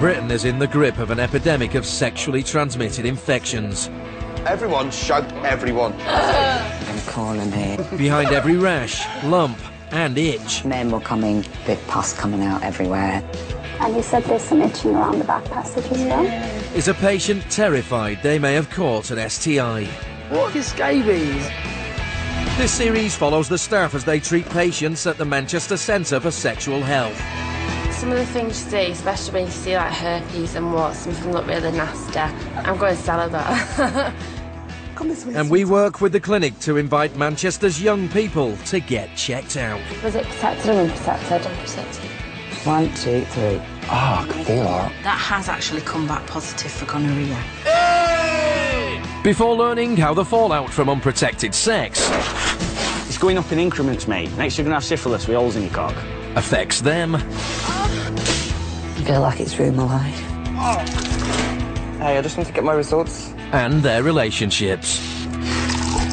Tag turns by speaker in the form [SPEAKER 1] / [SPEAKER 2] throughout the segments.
[SPEAKER 1] Britain is in the grip of an epidemic of sexually transmitted infections.
[SPEAKER 2] Everyone shout everyone.
[SPEAKER 3] I'm calling me.
[SPEAKER 1] Behind every rash, lump and itch.
[SPEAKER 3] Men were coming, big pus coming out everywhere.
[SPEAKER 4] And you said there's some itching around the back passage as well?
[SPEAKER 1] Is a patient terrified they may have caught an STI?
[SPEAKER 5] What is scabies?
[SPEAKER 1] This series follows the staff as they treat patients at the Manchester Centre for Sexual Health.
[SPEAKER 6] Some of the things you see, especially when you see like herpes and what, something look really nasty, I'm going to sell her that.
[SPEAKER 1] And we work with the clinic to invite Manchester's young people to get checked out.
[SPEAKER 4] Was it protected or unprotected?
[SPEAKER 6] Unprotected.
[SPEAKER 3] 1, 2, 3.
[SPEAKER 2] Oh, I can feel that.
[SPEAKER 7] That has actually come back positive for gonorrhea.
[SPEAKER 1] Before learning how the fallout from unprotected sex
[SPEAKER 8] It's going up in increments, mate. Next you're going to have syphilis with holes in your cock.
[SPEAKER 1] affects them.
[SPEAKER 3] I feel like it's ruined my life.
[SPEAKER 2] Hey, I just want to get my results.
[SPEAKER 1] And their relationships.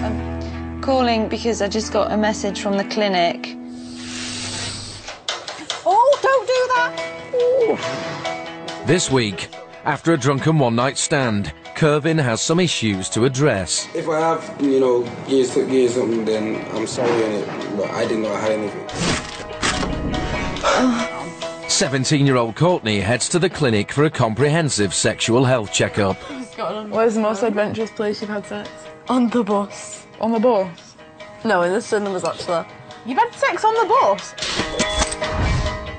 [SPEAKER 9] I'm calling because I just got a message from the clinic.
[SPEAKER 7] Oh, don't do that! Ooh.
[SPEAKER 1] This week, after a drunken one-night stand, Kervin has some issues to address.
[SPEAKER 10] If I have, you know, years something, then I'm sorry, but I didn't know I had anything.
[SPEAKER 1] 17-year-old Courtney heads to the clinic for a comprehensive sexual health checkup.
[SPEAKER 11] Where's the most adventurous place you've had sex? On the bus. On the bus? No, in the cinemas, actually. You've had sex on the bus?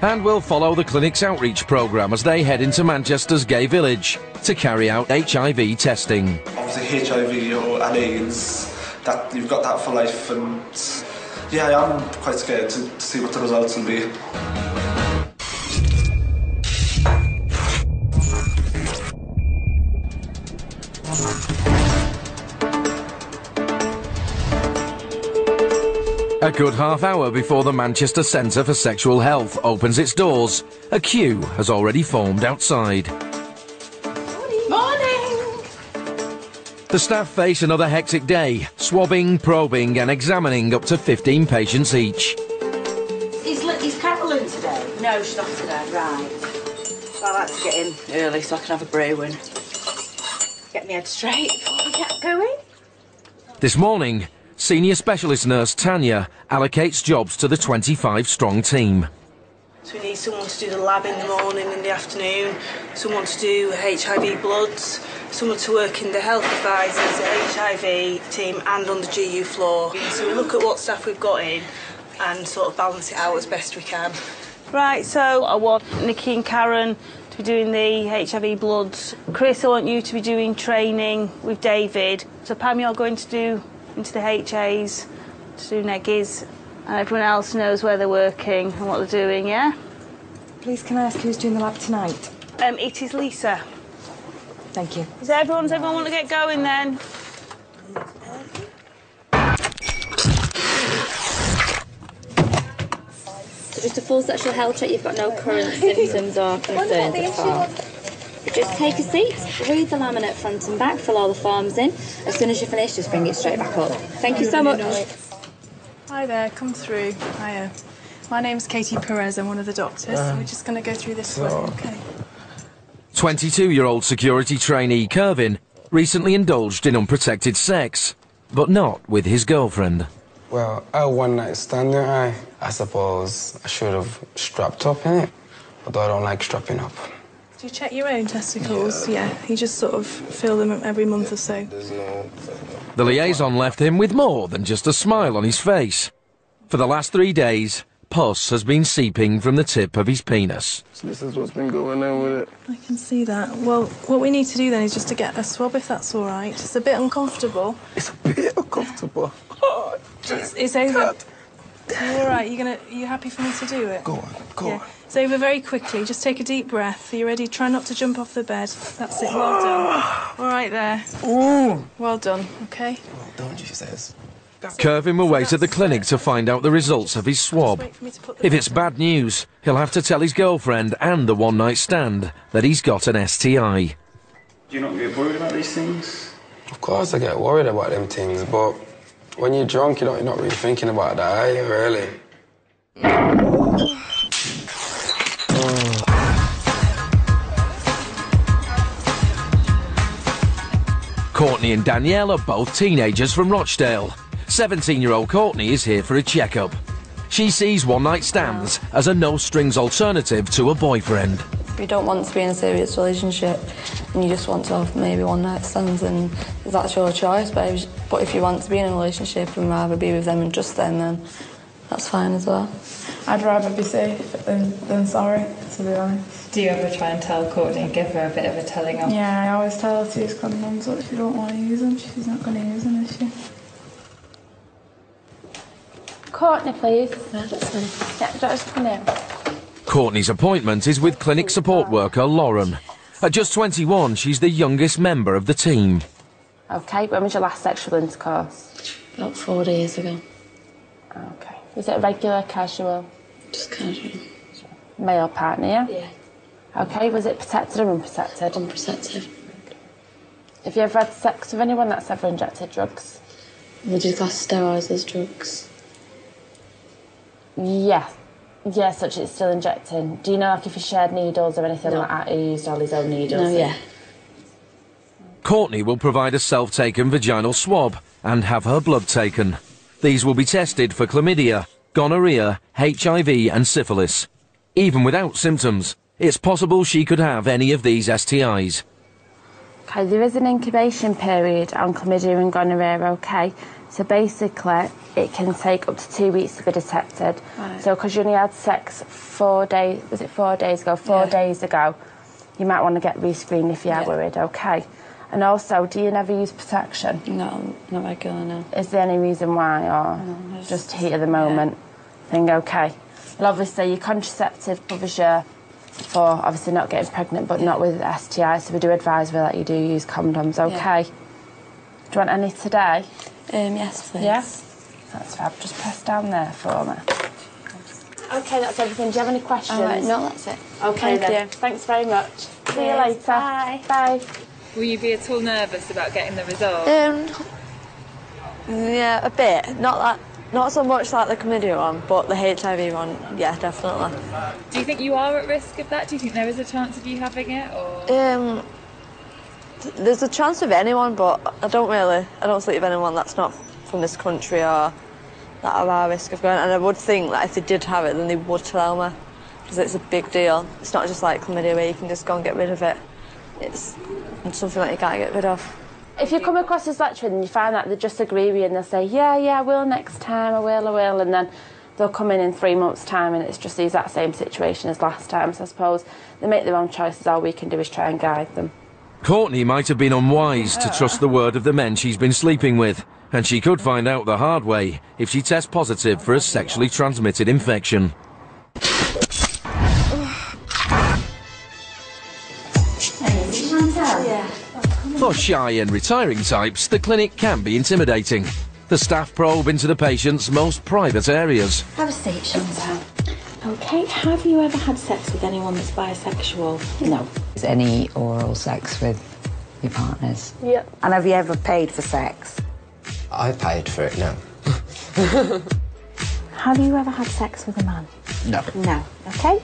[SPEAKER 1] And we'll follow the clinic's outreach programme as they head into Manchester's gay village to carry out HIV testing.
[SPEAKER 12] Obviously HIV and AIDS, that you've got that for life, and yeah, I'm quite scared to see what the results will be.
[SPEAKER 1] A good half hour before the Manchester Centre for Sexual Health opens its doors, a queue has already formed outside.
[SPEAKER 7] Morning!
[SPEAKER 1] The staff face another hectic day, swabbing, probing and examining up to 15 patients each.
[SPEAKER 7] Is Carol in today? No, she's not today. Right. Well, I like to get in early so I can have a brew and get my head straight before we get going.
[SPEAKER 1] This morning, Senior Specialist Nurse Tanya allocates jobs to the 25-strong team.
[SPEAKER 13] So we need someone to do the lab in the morning and the afternoon, someone to do HIV bloods, someone to work in the health advisors, the HIV team and on the GU floor. So we look at what staff we've got in and sort of balance it out as best we can. Right, so I want Nikki and Karen to be doing the HIV bloods. Chris, I want you to be doing training with David. So Pam, you're going to do into the HAs, to do neggies, and everyone else knows where they're working and what they're doing, yeah?
[SPEAKER 14] Please, can I ask who's doing the lab tonight?
[SPEAKER 13] It is Lisa.
[SPEAKER 14] Thank you.
[SPEAKER 13] Does everyone want to get going then?
[SPEAKER 15] So just a full sexual health check, you've got no current symptoms or concerns at all. Just take a seat, read the laminate front and back, fill all the forms in. As soon as you finish, just bring it straight back up. Thank you so much.
[SPEAKER 11] Hi there, come through. Hiya. My name's Katie Perez, I'm one of the doctors. We're just going to go through this way, okay?
[SPEAKER 1] 22-year-old security trainee Kervin recently indulged in unprotected sex, but not with his girlfriend.
[SPEAKER 10] Well, I had one night stand there. I suppose I should have strapped up in it, although I don't like strapping up.
[SPEAKER 11] Do you check your own testicles? Yeah, you just sort of fill them every month or so.
[SPEAKER 1] The liaison left him with more than just a smile on his face. For the last 3 days, pus has been seeping from the tip of his penis.
[SPEAKER 10] So this is what's been going on with it.
[SPEAKER 11] I can see that. Well, what we need to do then is just to get a swab, if that's all right. It's a bit uncomfortable.
[SPEAKER 10] It's a bit uncomfortable. Oh,
[SPEAKER 11] it's over. All right, you happy for me to do it?
[SPEAKER 10] Go on.
[SPEAKER 11] It's over very quickly. Just take a deep breath. Are you ready? Try not to jump off the bed. That's it. Well done. All right there.
[SPEAKER 10] Ooh.
[SPEAKER 11] Well done. Okay.
[SPEAKER 10] Well done, she says.
[SPEAKER 1] Kervin will wait at the clinic to find out the results of his swab. If it's bad news, he'll have to tell his girlfriend and the one-night stand that he's got an STI.
[SPEAKER 8] Do you not get worried about these things?
[SPEAKER 10] Of course I get worried about them things, but when you're drunk, you're not really thinking about that, are you, really?
[SPEAKER 1] Courtney and Danielle are both teenagers from Rochdale. 17-year-old Courtney is here for a checkup. She sees one-night stands as a no-strings alternative to a boyfriend.
[SPEAKER 9] If you don't want to be in a serious relationship and you just want to have maybe one-night stands, then that's your choice. But if you want to be in a relationship and rather be with them and just them, then that's fine as well.
[SPEAKER 11] I'd rather be safe than sorry, to be honest.
[SPEAKER 16] Do you ever try and tell Courtney and give her a bit of a telling off?
[SPEAKER 11] Yeah, I always tell her to use condoms, but if you don't want to use them, she's not going to use them, is she?
[SPEAKER 6] Courtney, please. Yeah, that's fine. Yeah, just come in.
[SPEAKER 1] Courtney's appointment is with clinic support worker Lauren. At just 21, she's the youngest member of the team.
[SPEAKER 6] OK, when was your last sexual intercourse?
[SPEAKER 9] About 4 days ago.
[SPEAKER 6] OK. Was it regular, casual?
[SPEAKER 9] Just casual.
[SPEAKER 6] Male partner, yeah?
[SPEAKER 9] Yeah.
[SPEAKER 6] OK, was it protected or unprotected?
[SPEAKER 9] Unprotected.
[SPEAKER 6] Have you ever had sex with anyone that's ever injected drugs?
[SPEAKER 9] Would you class steroids as drugs?
[SPEAKER 6] Yeah. Yeah, such it's still injecting. Do you know like if he shared needles or anything like that? He used all his own needles?
[SPEAKER 9] No, yeah.
[SPEAKER 1] Courtney will provide a self-taken vaginal swab and have her blood taken. These will be tested for chlamydia, gonorrhea, HIV and syphilis. Even without symptoms, it's possible she could have any of these STIs.
[SPEAKER 6] OK, there is an incubation period on chlamydia and gonorrhea, OK? So basically, it can take up to 2 weeks to be detected. Right. So because you only had sex 4 days, was it 4 days ago? 4 days ago, you might want to get rescreened if you are worried, OK? And also, do you never use protection?
[SPEAKER 9] No, not regular, no.
[SPEAKER 6] Is there any reason why, or
[SPEAKER 9] no,
[SPEAKER 6] just heat of the moment thing, OK? Well, obviously, your contraceptive covers you for obviously not getting pregnant, but not with STI, so we do advise that you do use condoms, OK? Do you want any today?
[SPEAKER 9] Yes, please.
[SPEAKER 6] Yeah? That's fab. Just press down there for me. OK, that's everything. Do you have any questions?
[SPEAKER 9] No, that's it.
[SPEAKER 6] OK,
[SPEAKER 9] Thank
[SPEAKER 6] then.
[SPEAKER 9] you.
[SPEAKER 6] Thanks very much. See you later.
[SPEAKER 9] Bye.
[SPEAKER 6] Bye.
[SPEAKER 16] Will you be at all nervous about getting the result?
[SPEAKER 9] Yeah, a bit. Not so much like the chlamydia one, but the HIV one, yeah, definitely.
[SPEAKER 16] Do you think you are at risk of that? Do you think there is a chance of you having it, or...?
[SPEAKER 9] There's a chance of anyone, but I don't sleep with anyone that's not from this country or that are at risk of going. And I would think that if they did have it, then they would tell me, because it's a big deal. It's not just like chlamydia where you can just go and get rid of it. It's something that you can't get rid of.
[SPEAKER 6] If you come across this lecturer and you find that they just agree with you and they'll say, yeah, I will next time, I will, and then they'll come in 3 months' time and it's just the exact same situation as last time. So I suppose they make their own choices. All we can do is try and guide them.
[SPEAKER 1] Courtney might have been unwise to trust the word of the men she's been sleeping with, and she could find out the hard way if she tests positive for a sexually transmitted infection. For shy and retiring types, the clinic can be intimidating. The staff probe into the patient's most private areas.
[SPEAKER 7] Have a seat, Chantal. OK, have you ever had sex with anyone that's bisexual?
[SPEAKER 3] No. Is any oral sex with your partners?
[SPEAKER 7] Yep.
[SPEAKER 3] And have you ever paid for sex?
[SPEAKER 10] I paid for it, no.
[SPEAKER 7] Have you ever had sex with a man?
[SPEAKER 3] No.
[SPEAKER 7] No. OK.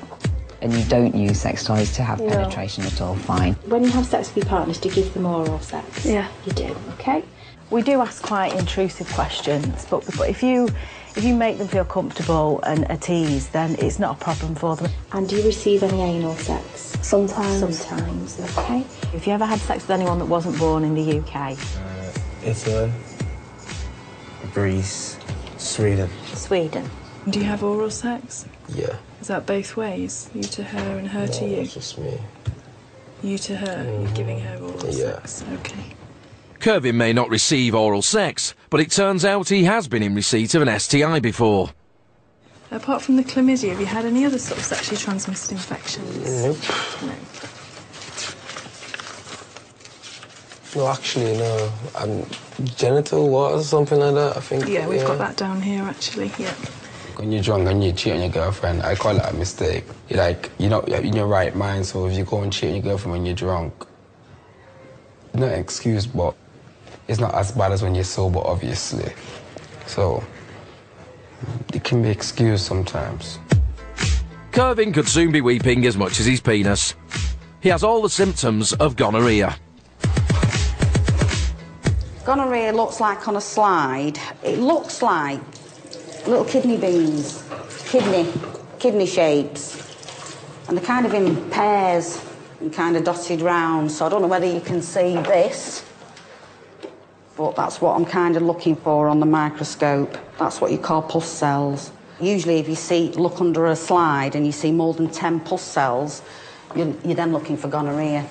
[SPEAKER 3] And you don't use sex toys to have penetration at all? Fine.
[SPEAKER 7] When you have sex with your partners, do you give them oral sex?
[SPEAKER 9] Yeah.
[SPEAKER 7] You do, OK?
[SPEAKER 17] We do ask quite intrusive questions, but if you make them feel comfortable and at ease, then it's not a problem for them.
[SPEAKER 7] And do you receive any anal sex?
[SPEAKER 17] Sometimes.
[SPEAKER 7] Sometimes, OK.
[SPEAKER 17] If you ever had sex with anyone that wasn't born in the UK?
[SPEAKER 10] Italy, Greece, Sweden.
[SPEAKER 17] Sweden.
[SPEAKER 11] Do you have oral sex?
[SPEAKER 10] Yeah.
[SPEAKER 11] Is that both ways? You to her and her to you?
[SPEAKER 10] It's just me.
[SPEAKER 11] You to her, you're giving her oral sex? OK.
[SPEAKER 1] Kervin may not receive oral sex, but it turns out he has been in receipt of an STI before.
[SPEAKER 11] Apart from the chlamydia, have you had any other sort of sexually transmitted infections?
[SPEAKER 10] Nope. No, actually, no. Genital what or something like that, I think.
[SPEAKER 11] Yeah, we've got that down here, actually, yeah.
[SPEAKER 10] When you're drunk and you cheat on your girlfriend, I call that a mistake. You're not in your right mind, so if you go and cheat on your girlfriend when you're drunk, not an excuse, but it's not as bad as when you're sober, obviously. So, it can be excused sometimes.
[SPEAKER 1] Kervin could soon be weeping as much as his penis. He has all the symptoms of gonorrhea.
[SPEAKER 18] Gonorrhea looks like on a slide, it looks like little kidney beans, kidney shapes. And they're kind of in pairs and kind of dotted round. So I don't know whether you can see this, but that's what I'm kind of looking for on the microscope. That's what you call pus cells. Usually if you look under a slide and you see more than 10 pus cells, you're then looking for gonorrhea.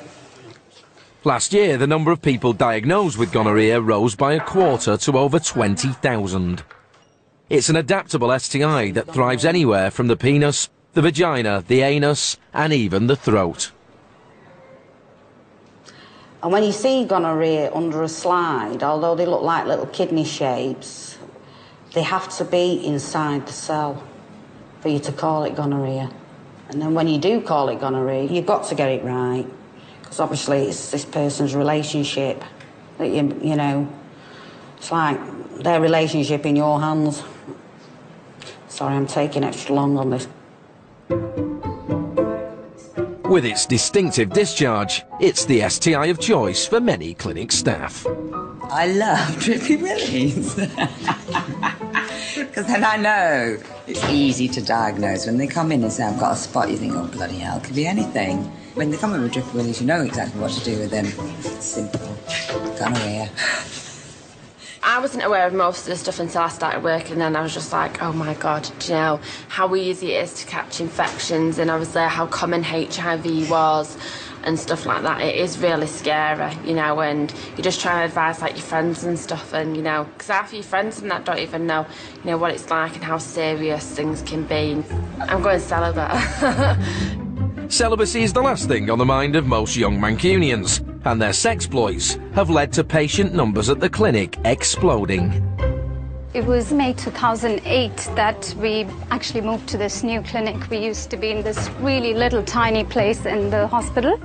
[SPEAKER 1] Last year, the number of people diagnosed with gonorrhea rose by 1/4 to over 20,000. It's an adaptable STI that thrives anywhere from the penis, the vagina, the anus, and even the throat.
[SPEAKER 18] And when you see gonorrhea under a slide, although they look like little kidney shapes, they have to be inside the cell for you to call it gonorrhea. And then when you do call it gonorrhea, you've got to get it right. Because obviously it's this person's relationship that you know, it's like their relationship in your hands. Sorry, I'm taking extra long on this.
[SPEAKER 1] With its distinctive discharge, it's the STI of choice for many clinic staff.
[SPEAKER 19] I love Drippy Willies. Because then I know it's easy to diagnose. When they come in and say, I've got a spot, you think, oh, bloody hell, it could be anything. When they come in with Drippy Willies, you know exactly what to do with them. It's simple. Gonorrhea.
[SPEAKER 6] I wasn't aware of most of the stuff until I started working, and then I was just like, oh my God, do you know how easy it is to catch infections, and I was there how common HIV was and stuff like that. It is really scary, you know, and you just try to advise like your friends and stuff, and you know, because I have a few friends and that don't even know, you know, what it's like and how serious things can be. I'm going celibate.
[SPEAKER 1] Celibacy is the last thing on the mind of most young Mancunians, and their sexploits have led to patient numbers at the clinic exploding.
[SPEAKER 4] It was May 2008 that we actually moved to this new clinic. We used to be in this really little tiny place in the hospital.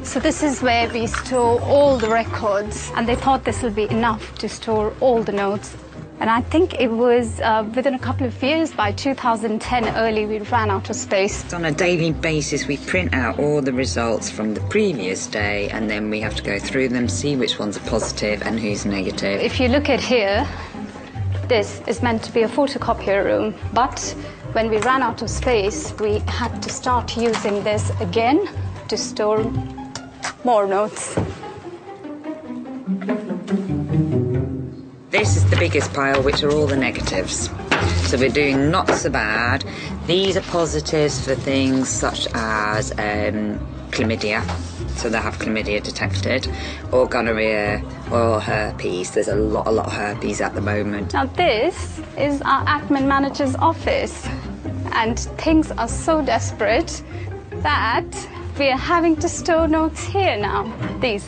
[SPEAKER 4] So this is where we store all the records, and they thought this will be enough to store all the notes. And I think it was within a couple of years, by 2010 early, we ran out of space.
[SPEAKER 19] On a daily basis, we print out all the results from the previous day, and then we have to go through them, see which ones are positive and who's negative.
[SPEAKER 4] If you look at here, this is meant to be a photocopier room, but when we ran out of space, we had to start using this again to store more notes.
[SPEAKER 19] This is the biggest pile, which are all the negatives. So we're doing not so bad. These are positives for things such as chlamydia, so they have chlamydia detected, or gonorrhea, or herpes. There's a lot of herpes at the moment.
[SPEAKER 4] Now this is our admin manager's office, and things are so desperate that we are having to store notes here now. These.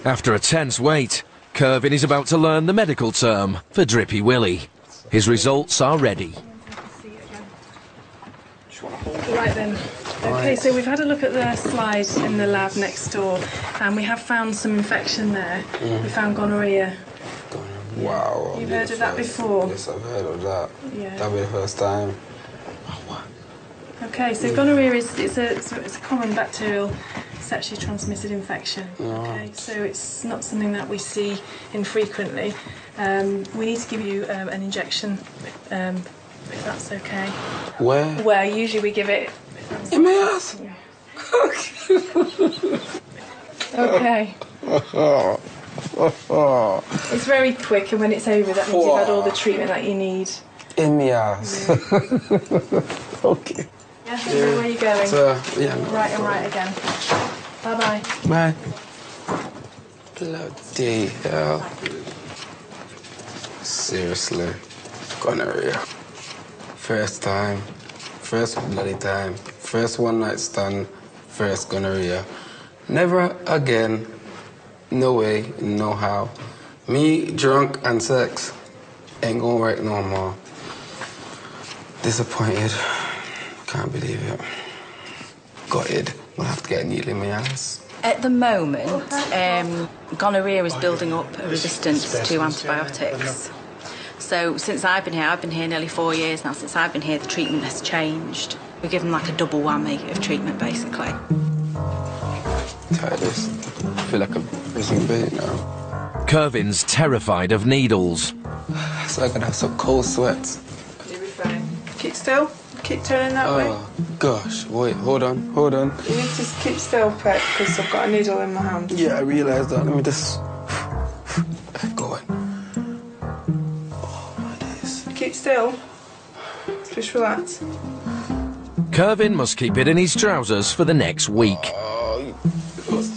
[SPEAKER 1] After a tense wait, Kervin is about to learn the medical term for Drippy Willy. His results are ready.
[SPEAKER 13] Right then. Okay, so we've had a look at the slide in the lab next door, and we have found some infection there. We found gonorrhea.
[SPEAKER 10] Wow.
[SPEAKER 13] You've heard of that before?
[SPEAKER 10] Yes, I've heard of that.
[SPEAKER 13] Yeah.
[SPEAKER 10] That'll be the first time.
[SPEAKER 13] Okay, so gonorrhea is a common bacterial sexually transmitted infection. Okay, so it's not something that we see infrequently. We need to give you an injection, if that's okay.
[SPEAKER 10] Where?
[SPEAKER 13] Where usually we give it.
[SPEAKER 10] In my ass.
[SPEAKER 13] Okay. It's very quick, and when it's over, that means you've had all the treatment that you need.
[SPEAKER 10] In my ass. Okay.
[SPEAKER 13] Yeah, so where are you going?
[SPEAKER 10] Yeah.
[SPEAKER 13] Right and right again. Bye-bye.
[SPEAKER 10] Bye. Bloody hell. Seriously. Gonorrhea. First time. First bloody time. First one night stand. First gonorrhea. Never again. No way, no how. Me, drunk, and sex ain't gonna work no more. Disappointed. Can't believe it. Gutted. We'll have to get a needle in my ass.
[SPEAKER 20] At the moment, gonorrhea is building up a resistance to antibiotics. So since I've been here nearly 4 years now, since I've been here, the treatment has changed. We give them like a double whammy of treatment, basically.
[SPEAKER 10] Try this. I feel like a prison bait now.
[SPEAKER 1] Kervin's terrified of needles.
[SPEAKER 10] So I can have some cold sweats.
[SPEAKER 11] You'll be fine. Keep still. Keep turning that way.
[SPEAKER 10] Oh, gosh. Wait, hold on.
[SPEAKER 11] You need to keep still, Pet, because I've got a needle in my hand.
[SPEAKER 10] Yeah, I realised that. Let me just... Go on.
[SPEAKER 11] Keep still. Just relax.
[SPEAKER 1] Kervin must keep it in his trousers for the next week.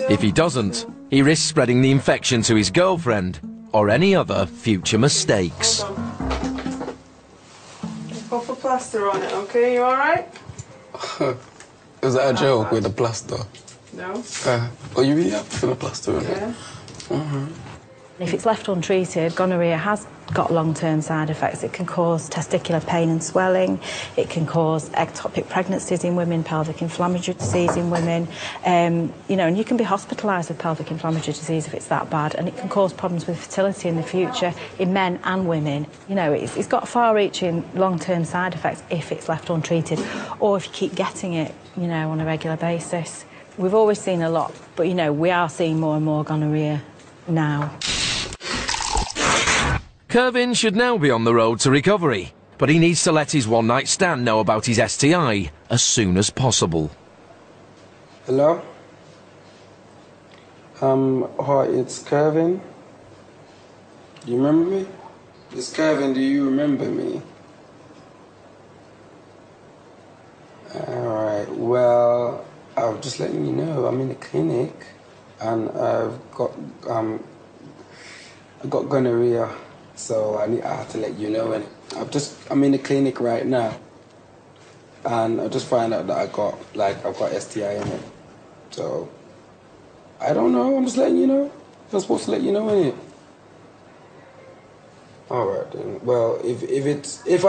[SPEAKER 1] If he doesn't, he risks spreading the infection to his girlfriend or any other future mistakes.
[SPEAKER 11] Pop a plaster on it, okay? You alright?
[SPEAKER 10] Was that a joke with the plaster?
[SPEAKER 11] No.
[SPEAKER 10] Oh, you really have to put a plaster on it?
[SPEAKER 11] Yeah.
[SPEAKER 17] If it's left untreated, gonorrhoea has got long-term side effects. It can cause testicular pain and swelling. It can cause ectopic pregnancies in women, pelvic inflammatory disease in women. You know, and you can be hospitalised with pelvic inflammatory disease if it's that bad, and it can cause problems with fertility in the future in men and women. You know, it's got far-reaching long-term side effects if it's left untreated, or if you keep getting it, you know, on a regular basis. We've always seen a lot, but, you know, we are seeing more and more gonorrhoea now.
[SPEAKER 1] Kervin should now be on the road to recovery, but he needs to let his one-night stand know about his STI as soon as possible.
[SPEAKER 10] Hello? Hi, it's Kervin. Do you remember me? It's Kervin, do you remember me? Alright, well, I'm just letting you know, I'm in the clinic and I've got gonorrhea. So I have to let you know, and I'm in the clinic right now, and I just find out that I've got STI in it. So I don't know. I'm just letting you know. I'm supposed to let you know, innit? All right then. Well, if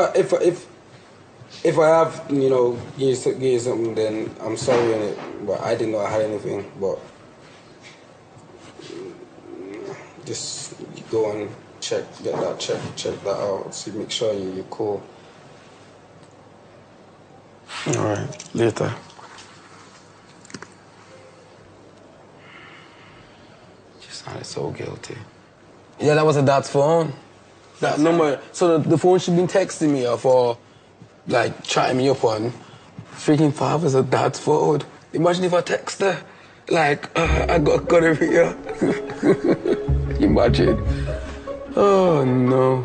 [SPEAKER 10] I have, you know, give you something, then I'm sorry, innit? But I didn't know I had anything. But just go and check that out. See, make sure you're cool. All right, later. She sounded so guilty. Yeah, that was a dad's phone. That number. So the phone she'd been texting me off or like chatting me up on. Freaking father's a dad's phone. Imagine if I text her like I got gonorrhea. Imagine. Oh, no.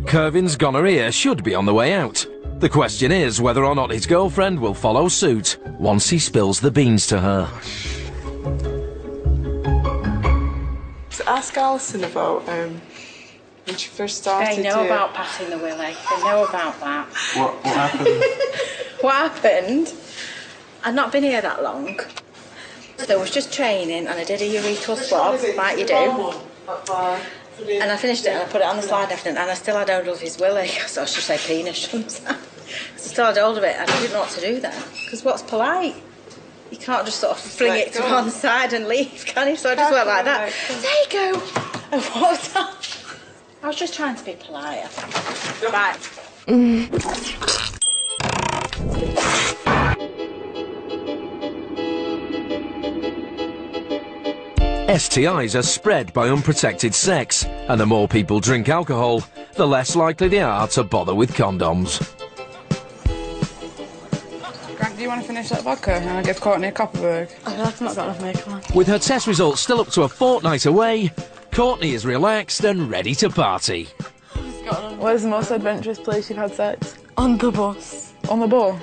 [SPEAKER 1] Kervin's gonorrhea should be on the way out. The question is whether or not his girlfriend will follow suit once he spills the beans to her.
[SPEAKER 11] So ask Alison about when she first started.
[SPEAKER 20] They know about passing the willy. They know about that.
[SPEAKER 12] What happened?
[SPEAKER 20] What happened? I'd not been here that long. So I was just training and I did a urethral swab, like you do. And I finished it and I put it on the slide definite, and I still had hold of his willy. So I should say penis, shouldn't I? I still had hold of it and I didn't know what to do then. Because what's polite? You can't just sort of fling it to one side and leave, can you? So I just went like that. There you go. And walked off. I was just trying to be polite, I think. Right.
[SPEAKER 1] STIs are spread by unprotected sex, and the more people drink alcohol, the less likely they are to bother with condoms.
[SPEAKER 11] Greg, do you want to finish that vodka and I'll give Courtney a Copperberg?
[SPEAKER 20] I've not got enough makeup on.
[SPEAKER 1] With her test results still up to a fortnight away, Courtney is relaxed and ready to party.
[SPEAKER 11] What is the most adventurous place you've had sex?
[SPEAKER 9] On the bus.
[SPEAKER 11] On the bus?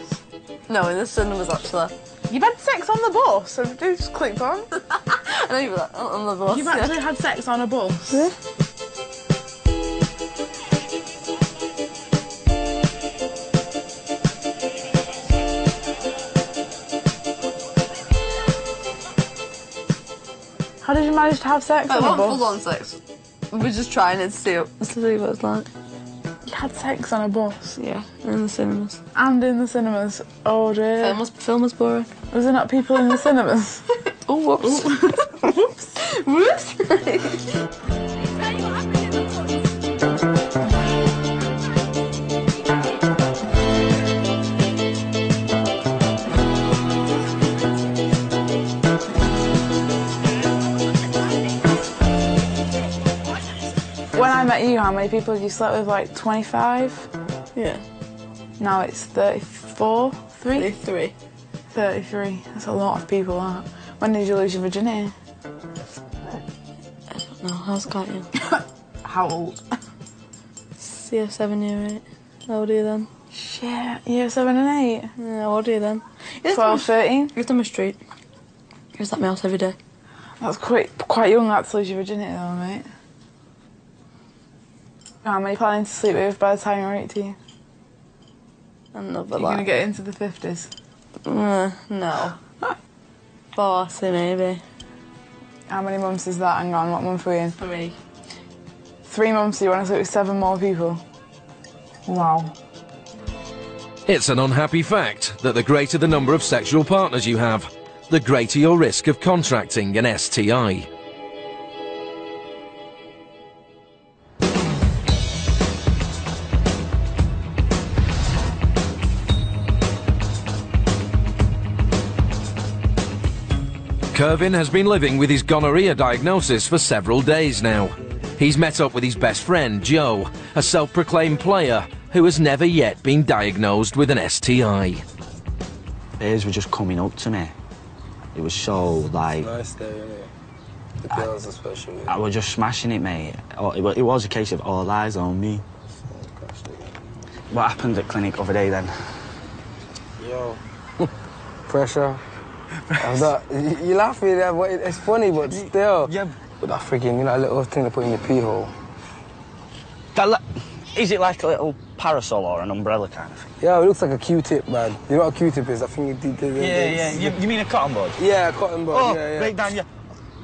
[SPEAKER 9] No, in the cinemas actually.
[SPEAKER 11] You've had sex on the bus? So do just click on.
[SPEAKER 9] I know you've had on the bus.
[SPEAKER 11] You've actually had sex on a bus?
[SPEAKER 9] Yeah.
[SPEAKER 11] How did you manage to have sex on a bus?
[SPEAKER 9] Full on sex. We were just trying it to see what it's like.
[SPEAKER 11] You had sex on a bus?
[SPEAKER 9] Yeah, in the cinemas.
[SPEAKER 11] And in the cinemas? Oh dear.
[SPEAKER 9] Film was boring.
[SPEAKER 11] Was there not people in the cinemas?
[SPEAKER 9] Oh, whoops. Whoops. Whoops.
[SPEAKER 11] I met you, how many people had you slept with? Like 25?
[SPEAKER 20] Yeah.
[SPEAKER 11] Now it's 34?
[SPEAKER 20] 33.
[SPEAKER 11] 33. That's a lot of people, that. When did you lose your virginity?
[SPEAKER 20] I don't know. How's counting?
[SPEAKER 11] How old?
[SPEAKER 20] Year 7, year 8. How old are you then?
[SPEAKER 11] Shit, year 7 and 8?
[SPEAKER 20] Yeah, how old are you then?
[SPEAKER 11] 12, 13?
[SPEAKER 20] You're on my street. You're at my house every day.
[SPEAKER 11] That's quite young, that, to lose your virginity, though, mate. How many planning to sleep with by the time you're 18?
[SPEAKER 20] Another
[SPEAKER 11] You're going to get into the 50s?
[SPEAKER 20] No. 40, maybe.
[SPEAKER 11] How many months is that? Hang on, what month are we in?
[SPEAKER 20] 3.
[SPEAKER 11] 3 months, you want to sleep with 7 more people? Wow.
[SPEAKER 1] It's an unhappy fact that the greater the number of sexual partners you have, the greater your risk of contracting an STI. Kervin has been living with his gonorrhea diagnosis for several days now. He's met up with his best friend, Joe, a self-proclaimed player who has never yet been diagnosed with an STI.
[SPEAKER 8] Bears were just coming up to me. It was so, like...
[SPEAKER 10] Nice day, innit? The girls especially.
[SPEAKER 8] I was just smashing it, mate. It was a case of all eyes on me. What happened at clinic other day, then?
[SPEAKER 10] Yo. Pressure. You laughing there, but it's funny, but still.
[SPEAKER 8] Yeah.
[SPEAKER 10] With that freaking, you know, that little thing they put in your pee hole.
[SPEAKER 8] Is it like a little parasol or an umbrella kind of thing?
[SPEAKER 10] Yeah, it looks like a Q-tip, man. You know what a Q-tip is? I think
[SPEAKER 8] You mean a cotton bud?
[SPEAKER 10] Yeah, a cotton bud.
[SPEAKER 8] Oh,
[SPEAKER 10] yeah.
[SPEAKER 8] right down your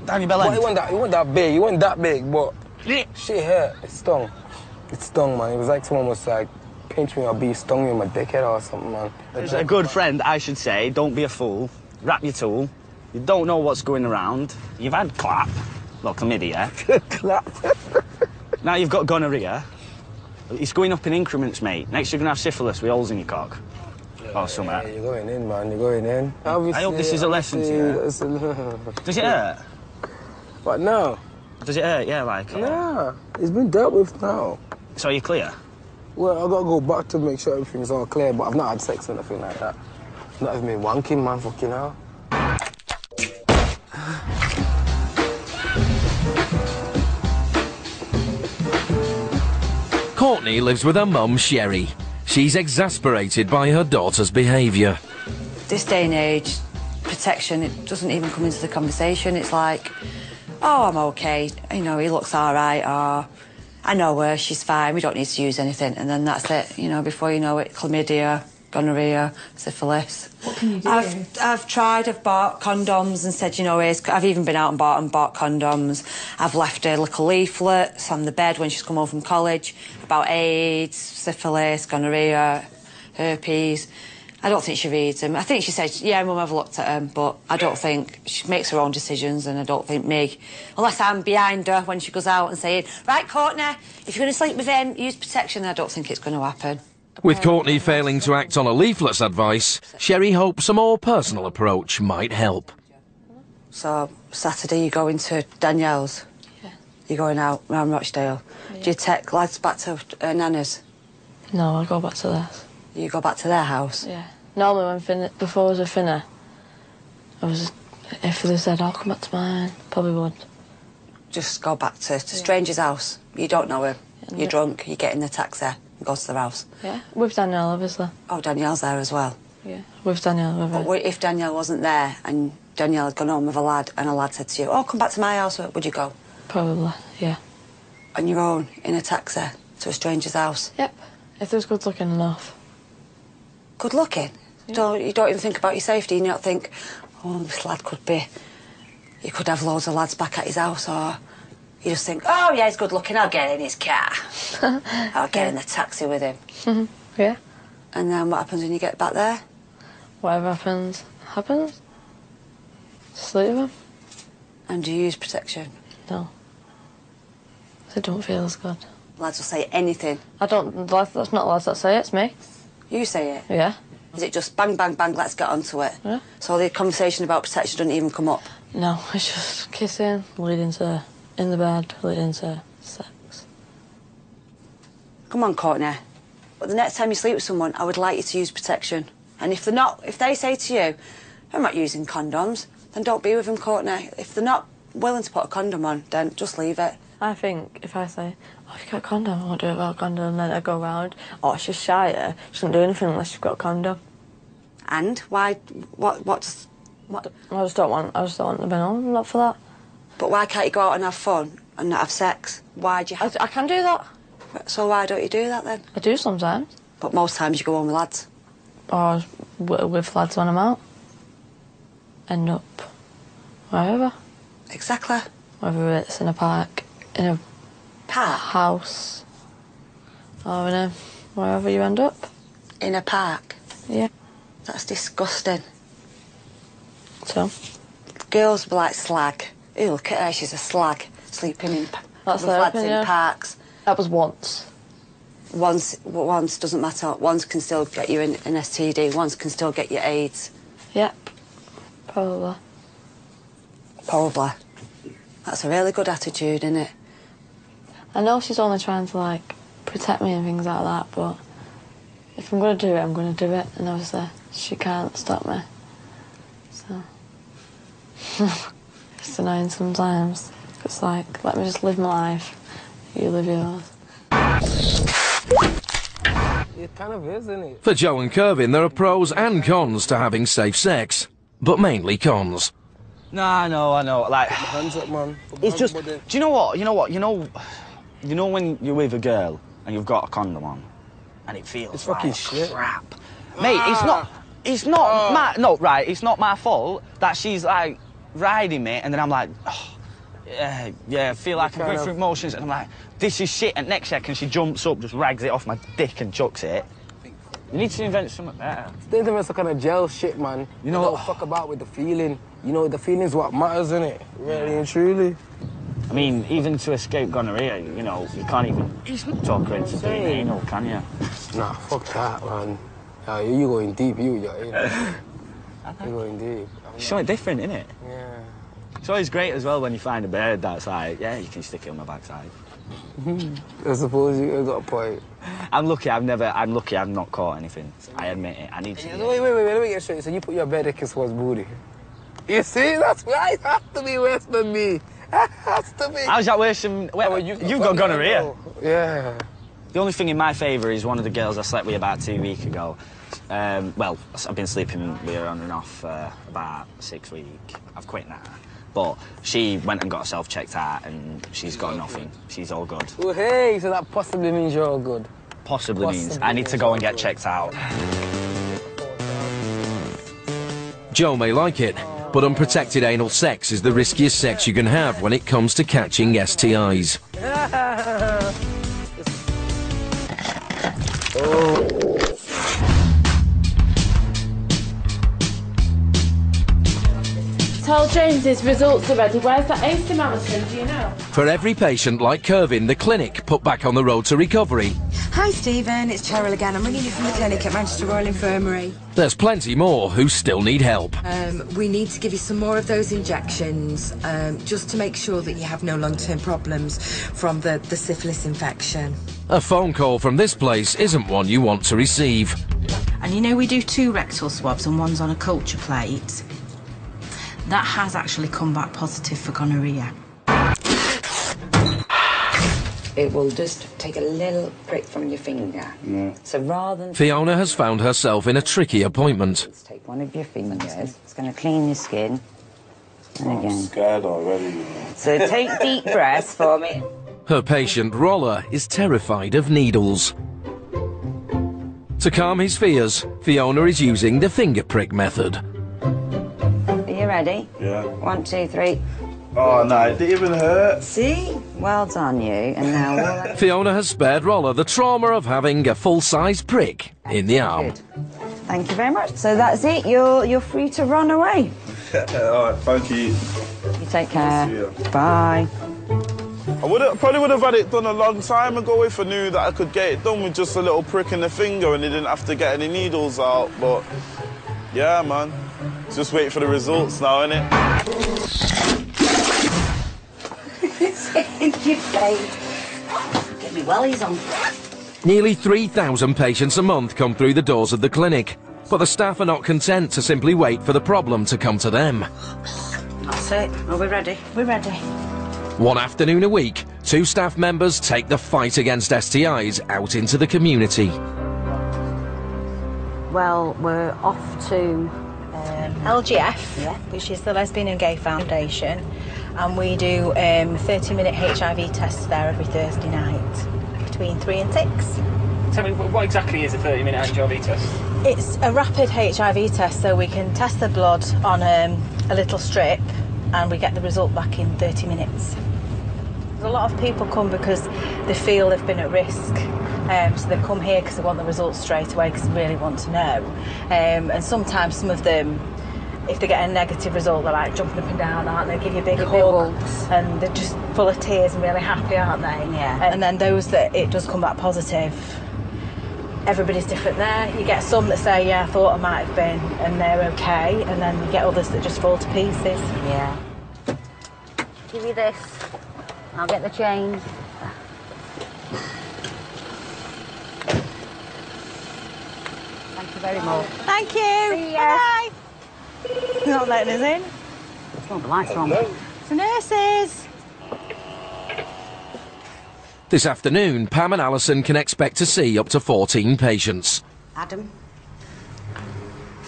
[SPEAKER 8] belly.
[SPEAKER 10] But it wasn't that big. It wasn't that big, but shit hurt. It stung. It stung, man. It was like someone was like pinching me or stung me in my dickhead or something, man.
[SPEAKER 8] As a good friend, I should say, don't be a fool. Wrap your tool. You don't know what's going around. You've had clap. Well, chlamydia.
[SPEAKER 10] Clap.
[SPEAKER 8] Now you've got gonorrhea. It's going up in increments, mate. Next you're going to have syphilis with holes in your cock. Or something.
[SPEAKER 10] Yeah, you're going in, man. You're going in. Obviously,
[SPEAKER 8] I hope this is a lesson to you. Does it hurt?
[SPEAKER 10] What, now?
[SPEAKER 8] Does it hurt? Yeah, like...
[SPEAKER 10] Nah, it's been dealt with now.
[SPEAKER 8] So you're clear?
[SPEAKER 10] Well, I've got to go back to make sure everything's all clear, but I've not had sex or anything like that. Not even been wanking, man, fucking hell.
[SPEAKER 1] Courtney lives with her mum, Sherry. She's exasperated by her daughter's behaviour.
[SPEAKER 3] This day and age, protection, it doesn't even come into the conversation. It's like, oh, I'm okay, you know, he looks all right, or I know her, she's fine, we don't need to use anything. And then that's it, you know, before you know it, chlamydia, gonorrhea, syphilis.
[SPEAKER 14] What can you do?
[SPEAKER 3] I've tried, I've bought condoms and said, you know, I've even been out and bought condoms. I've left her little leaflets on the bed when she's come home from college about AIDS, syphilis, gonorrhea, herpes. I don't think she reads them. I think she said, yeah, Mum, I've looked at them, but I don't think she makes her own decisions, and I don't think me, unless I'm behind her when she goes out and saying, right, Courtney, if you're going to sleep with him, use protection, I don't think it's going to happen.
[SPEAKER 1] With Courtney failing to act on a leaflet's advice, Sherry hopes a more personal approach might help.
[SPEAKER 3] So, Saturday you're going to Danielle's?
[SPEAKER 20] Yeah.
[SPEAKER 3] You're going out round Rochdale? Yeah. Do you take lads back to Nana's?
[SPEAKER 20] No, I'll go back to theirs.
[SPEAKER 3] You go back to their house?
[SPEAKER 20] Yeah. Normally before I was a finner, if they said, I'll come back to mine, probably would.
[SPEAKER 3] Just go back to stranger's house? You don't know him? You're drunk, you get in the taxi and go to their house?
[SPEAKER 20] Yeah, with Danielle, obviously.
[SPEAKER 3] Oh, Danielle's there as well?
[SPEAKER 20] Yeah, with Danielle. With her.
[SPEAKER 3] But if Danielle wasn't there and Danielle had gone home with a lad and a lad said to you, oh, come back to my house, would you go?
[SPEAKER 20] Probably, yeah.
[SPEAKER 3] On your own, in a taxi, to a stranger's house?
[SPEAKER 20] Yep, if there's good looking enough.
[SPEAKER 3] Good looking? Yeah. You don't even think about your safety, you don't think, oh, this lad could be... You could have loads of lads back at his house, or... You just think, oh, yeah, he's good looking, I'll get in his car. I'll get in the taxi with him.
[SPEAKER 20] Yeah.
[SPEAKER 3] And then what happens when you get back there?
[SPEAKER 20] Whatever happens, happens. Just leave him.
[SPEAKER 3] And do you use protection?
[SPEAKER 20] No. It don't feel as good.
[SPEAKER 3] Lads will say anything.
[SPEAKER 20] I don't, that's not lads that say it, it's me.
[SPEAKER 3] You say it?
[SPEAKER 20] Yeah.
[SPEAKER 3] Is it just bang, bang, bang, let's get onto it?
[SPEAKER 20] Yeah.
[SPEAKER 3] So the conversation about protection doesn't even come up?
[SPEAKER 20] No, it's just kissing, leading to in the bed, leading to sex.
[SPEAKER 3] Come on, Courtney. But the next time you sleep with someone, I would like you to use protection. And if they say to you, I'm not using condoms, then don't be with them, Courtney. If they're not willing to put a condom on, then just leave it.
[SPEAKER 11] I think if I say, oh, if you've got a condom, I won't do it without a condom, and then I go round, oh, she's shy, she doesn't do anything unless she's got a condom.
[SPEAKER 3] And why? What?
[SPEAKER 11] I just don't want to be on, not for that.
[SPEAKER 3] But why can't you go out and have fun and not have sex? Why do you have...
[SPEAKER 11] I can do that.
[SPEAKER 3] So why don't you do that then?
[SPEAKER 11] I do sometimes.
[SPEAKER 3] But most times you go on with lads.
[SPEAKER 11] Or with lads when I'm out. End up wherever.
[SPEAKER 3] Exactly.
[SPEAKER 11] Whether it's in a park, in a house, or in a... wherever you end up.
[SPEAKER 3] In a park?
[SPEAKER 11] Yeah.
[SPEAKER 3] That's disgusting.
[SPEAKER 11] So?
[SPEAKER 3] Girls will be like slag. Ew, look at her, she's a slag. Sleeping in with lads in parks.
[SPEAKER 11] That was once.
[SPEAKER 3] Once doesn't matter. Once can still get you an STD. Once can still get you AIDS.
[SPEAKER 11] Yep. Probably.
[SPEAKER 3] Probably. That's a really good attitude, isn't it?
[SPEAKER 11] I know she's only trying to, like, protect me and things like that, but if I'm going to do it, I'm going to do it. And obviously, she can't stop me. So... it's annoying sometimes. It's like, let me just live my life. You live yours.
[SPEAKER 5] It kind of is, isn't it?
[SPEAKER 1] For Joe and Kervin, there are pros and cons to having safe sex, but mainly cons.
[SPEAKER 8] No, I know. Like,
[SPEAKER 5] hands up, man.
[SPEAKER 8] It's just. Do you know what? You know when you're with a girl and you've got a condom on, and it feels
[SPEAKER 5] it's
[SPEAKER 8] like
[SPEAKER 5] fucking shit.
[SPEAKER 8] Crap, mate. It's not my no right. It's not my fault that she's like riding me, and then I'm like, oh, yeah, I feel like I'm going through emotions, and I'm like, this is shit. And next second she jumps up, just rags it off my dick and chucks it. You need to invent something better.
[SPEAKER 5] They invent some kind of gel shit, man. You know what? Fuck about with the feeling. You know, the feeling's what matters, isn't it? Really and truly.
[SPEAKER 8] I mean, even to escape gonorrhea, you know, you can't even talk her into doing anal, can you?
[SPEAKER 5] Nah, fuck that, man. You're going deep, you're going deep.
[SPEAKER 8] It's something different, isn't it?
[SPEAKER 5] Yeah.
[SPEAKER 8] It's always great as well when you find a bird that's like, yeah, you can stick it on my backside.
[SPEAKER 5] I suppose you got a point.
[SPEAKER 8] I'm lucky I've not caught anything. I admit it. I need to.
[SPEAKER 5] Wait, let me get straight. So you put your bare dick in someone's booty. You see? That's why it has to be worse than me. It has to be.
[SPEAKER 8] How's that worse than... Well, you've got gonorrhea.
[SPEAKER 5] Yeah.
[SPEAKER 8] The only thing in my favour is one of the girls I slept with about 2 weeks ago. Well, I've been sleeping with her on and off for about 6 weeks. I've quit now. But she went and got herself checked out and she's got nothing. She's all good.
[SPEAKER 5] Oh, hey, so that possibly means you're all good.
[SPEAKER 8] Possibly means I need to go and get checked out.
[SPEAKER 1] Joe may like it, but unprotected anal sex is the riskiest sex you can have when it comes to catching STIs.
[SPEAKER 6] Tell James his results are ready. Where's that AC Alison, do you know?
[SPEAKER 1] For every patient like Kervin, the clinic put back on the road to recovery.
[SPEAKER 14] Hi, Stephen. It's Cheryl again. I'm ringing you from the clinic at Manchester Royal Infirmary.
[SPEAKER 1] There's plenty more who still need help.
[SPEAKER 14] We need to give you some more of those injections, just to make sure that you have no long-term problems from the syphilis infection.
[SPEAKER 1] A phone call from this place isn't one you want to receive.
[SPEAKER 7] And you know we do 2 rectal swabs and one's on a culture plate. That has actually come back positive for gonorrhea.
[SPEAKER 19] It will just take a little prick from your finger. Yeah. So rather than...
[SPEAKER 1] Fiona has found herself in a tricky appointment.
[SPEAKER 19] Let's take one of your fingers. It's going to clean your skin. And again.
[SPEAKER 12] I'm scared already.
[SPEAKER 19] So take deep breaths for me.
[SPEAKER 1] Her patient, Roller, is terrified of needles. To calm his fears, Fiona is using the finger prick method.
[SPEAKER 19] Are you ready?
[SPEAKER 12] Yeah.
[SPEAKER 19] 1, 2, 3.
[SPEAKER 12] Oh, no, it didn't even hurt.
[SPEAKER 19] See? Well done, you. And now...
[SPEAKER 1] Fiona has spared Roller the trauma of having a full-size prick in the arm.
[SPEAKER 19] Good. Thank you very much. So that's it. You're free to run away.
[SPEAKER 12] All right, thank you.
[SPEAKER 19] You take care. Bye.
[SPEAKER 12] I probably would have had it done a long time ago if I knew that I could get it done with just a little prick in the finger and they didn't have to get any needles out. But, yeah, man. Just wait for the results now, innit?
[SPEAKER 7] You've paid. Get me wellies on.
[SPEAKER 1] Nearly 3,000 patients a month come through the doors of the clinic, but the staff are not content to simply wait for the problem to come to them.
[SPEAKER 18] That's it. Are we ready?
[SPEAKER 17] We're ready.
[SPEAKER 1] One afternoon a week, 2 staff members take the fight against STIs out into the community.
[SPEAKER 18] Well, we're off to
[SPEAKER 17] LGF, which is the Lesbian and Gay Foundation, and we do 30-minute HIV tests there every Thursday night between 3 and 6.
[SPEAKER 21] Tell me, what exactly is a 30-minute HIV test?
[SPEAKER 17] It's a rapid HIV test, so we can test the blood on a little strip and we get the result back in 30 minutes. A lot of people come because they feel they've been at risk, so they come here because they want the results straight away because they really want to know. And sometimes some of them, if they get a negative result, they're like jumping up and down, aren't they? Give you big hugs, and they're just full of tears and really happy, aren't they?
[SPEAKER 18] Yeah.
[SPEAKER 17] And then those that it does come back positive, everybody's different there. You get some that say, yeah, I thought I might have been, and they're okay, and then you get others that just fall to pieces.
[SPEAKER 18] Yeah. Give you this. I'll get the change. Thank you very much.
[SPEAKER 17] Thank you.
[SPEAKER 18] See ya.
[SPEAKER 17] Bye. Not letting us in.
[SPEAKER 18] Oh, the lights are on.
[SPEAKER 17] It's the nurses.
[SPEAKER 1] This afternoon, Pam and Alison can expect to see up to 14 patients.
[SPEAKER 18] Adam,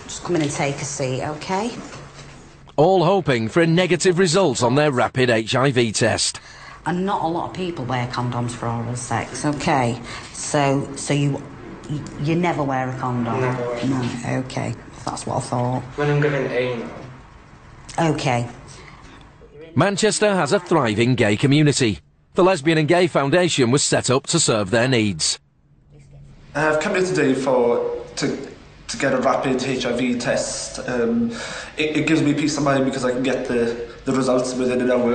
[SPEAKER 18] just come in and take a seat, OK?
[SPEAKER 1] All hoping for a negative result on their rapid HIV test.
[SPEAKER 18] And not a lot of people wear condoms for oral sex, OK? So you never wear a condom?
[SPEAKER 2] Never wear.
[SPEAKER 18] No, OK. That's what I thought.
[SPEAKER 2] When I'm giving anal.
[SPEAKER 18] OK.
[SPEAKER 1] Manchester has a thriving gay community. The Lesbian and Gay Foundation was set up to serve their needs.
[SPEAKER 22] I've come here today to get a rapid HIV test. It gives me peace of mind because I can get the results within an hour,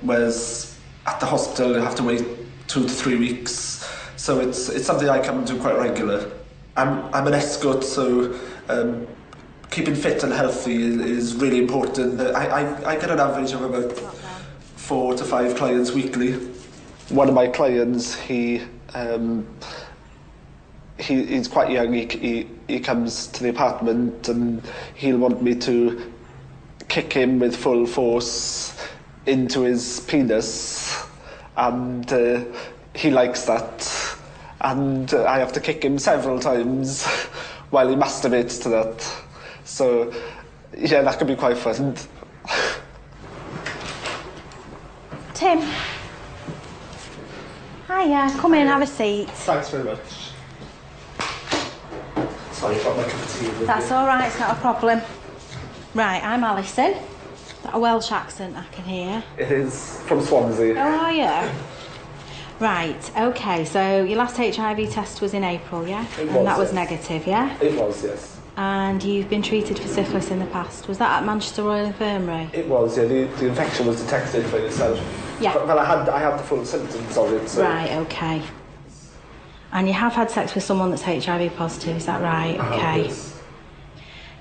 [SPEAKER 22] whereas at the hospital I have to wait 2 to 3 weeks. So it's something I come to quite regular. I'm an escort, so keeping fit and healthy is really important. I get an average of about 4 to 5 clients weekly. One of my clients, he's quite young. He comes to the apartment and he'll want me to kick him with full force into his penis, and he likes that. And I have to kick him several times while he masturbates to that. So, yeah, that could be quite fun.
[SPEAKER 17] Tim. Hiya, come in, have a seat.
[SPEAKER 22] Thanks very much. Sorry, I've got my cup of tea with
[SPEAKER 17] That's
[SPEAKER 22] you.
[SPEAKER 17] all right, it's not a problem. Right, I'm Alison. That a Welsh accent I can hear.
[SPEAKER 22] It is from Swansea.
[SPEAKER 17] Oh, are you? Right, OK, so your last HIV test was in April, yeah?
[SPEAKER 22] It was,
[SPEAKER 17] and that was
[SPEAKER 22] yes.
[SPEAKER 17] negative, yeah?
[SPEAKER 22] It was, yes.
[SPEAKER 17] And you've been treated for syphilis in the past. Was that at Manchester Royal Infirmary?
[SPEAKER 22] It was, yeah. The infection was detected by yourself.
[SPEAKER 17] Yeah.
[SPEAKER 22] Well, I had the full symptoms of it. So.
[SPEAKER 17] Right, OK. And you have had sex with someone that's HIV positive, is that right? OK.
[SPEAKER 22] Yes.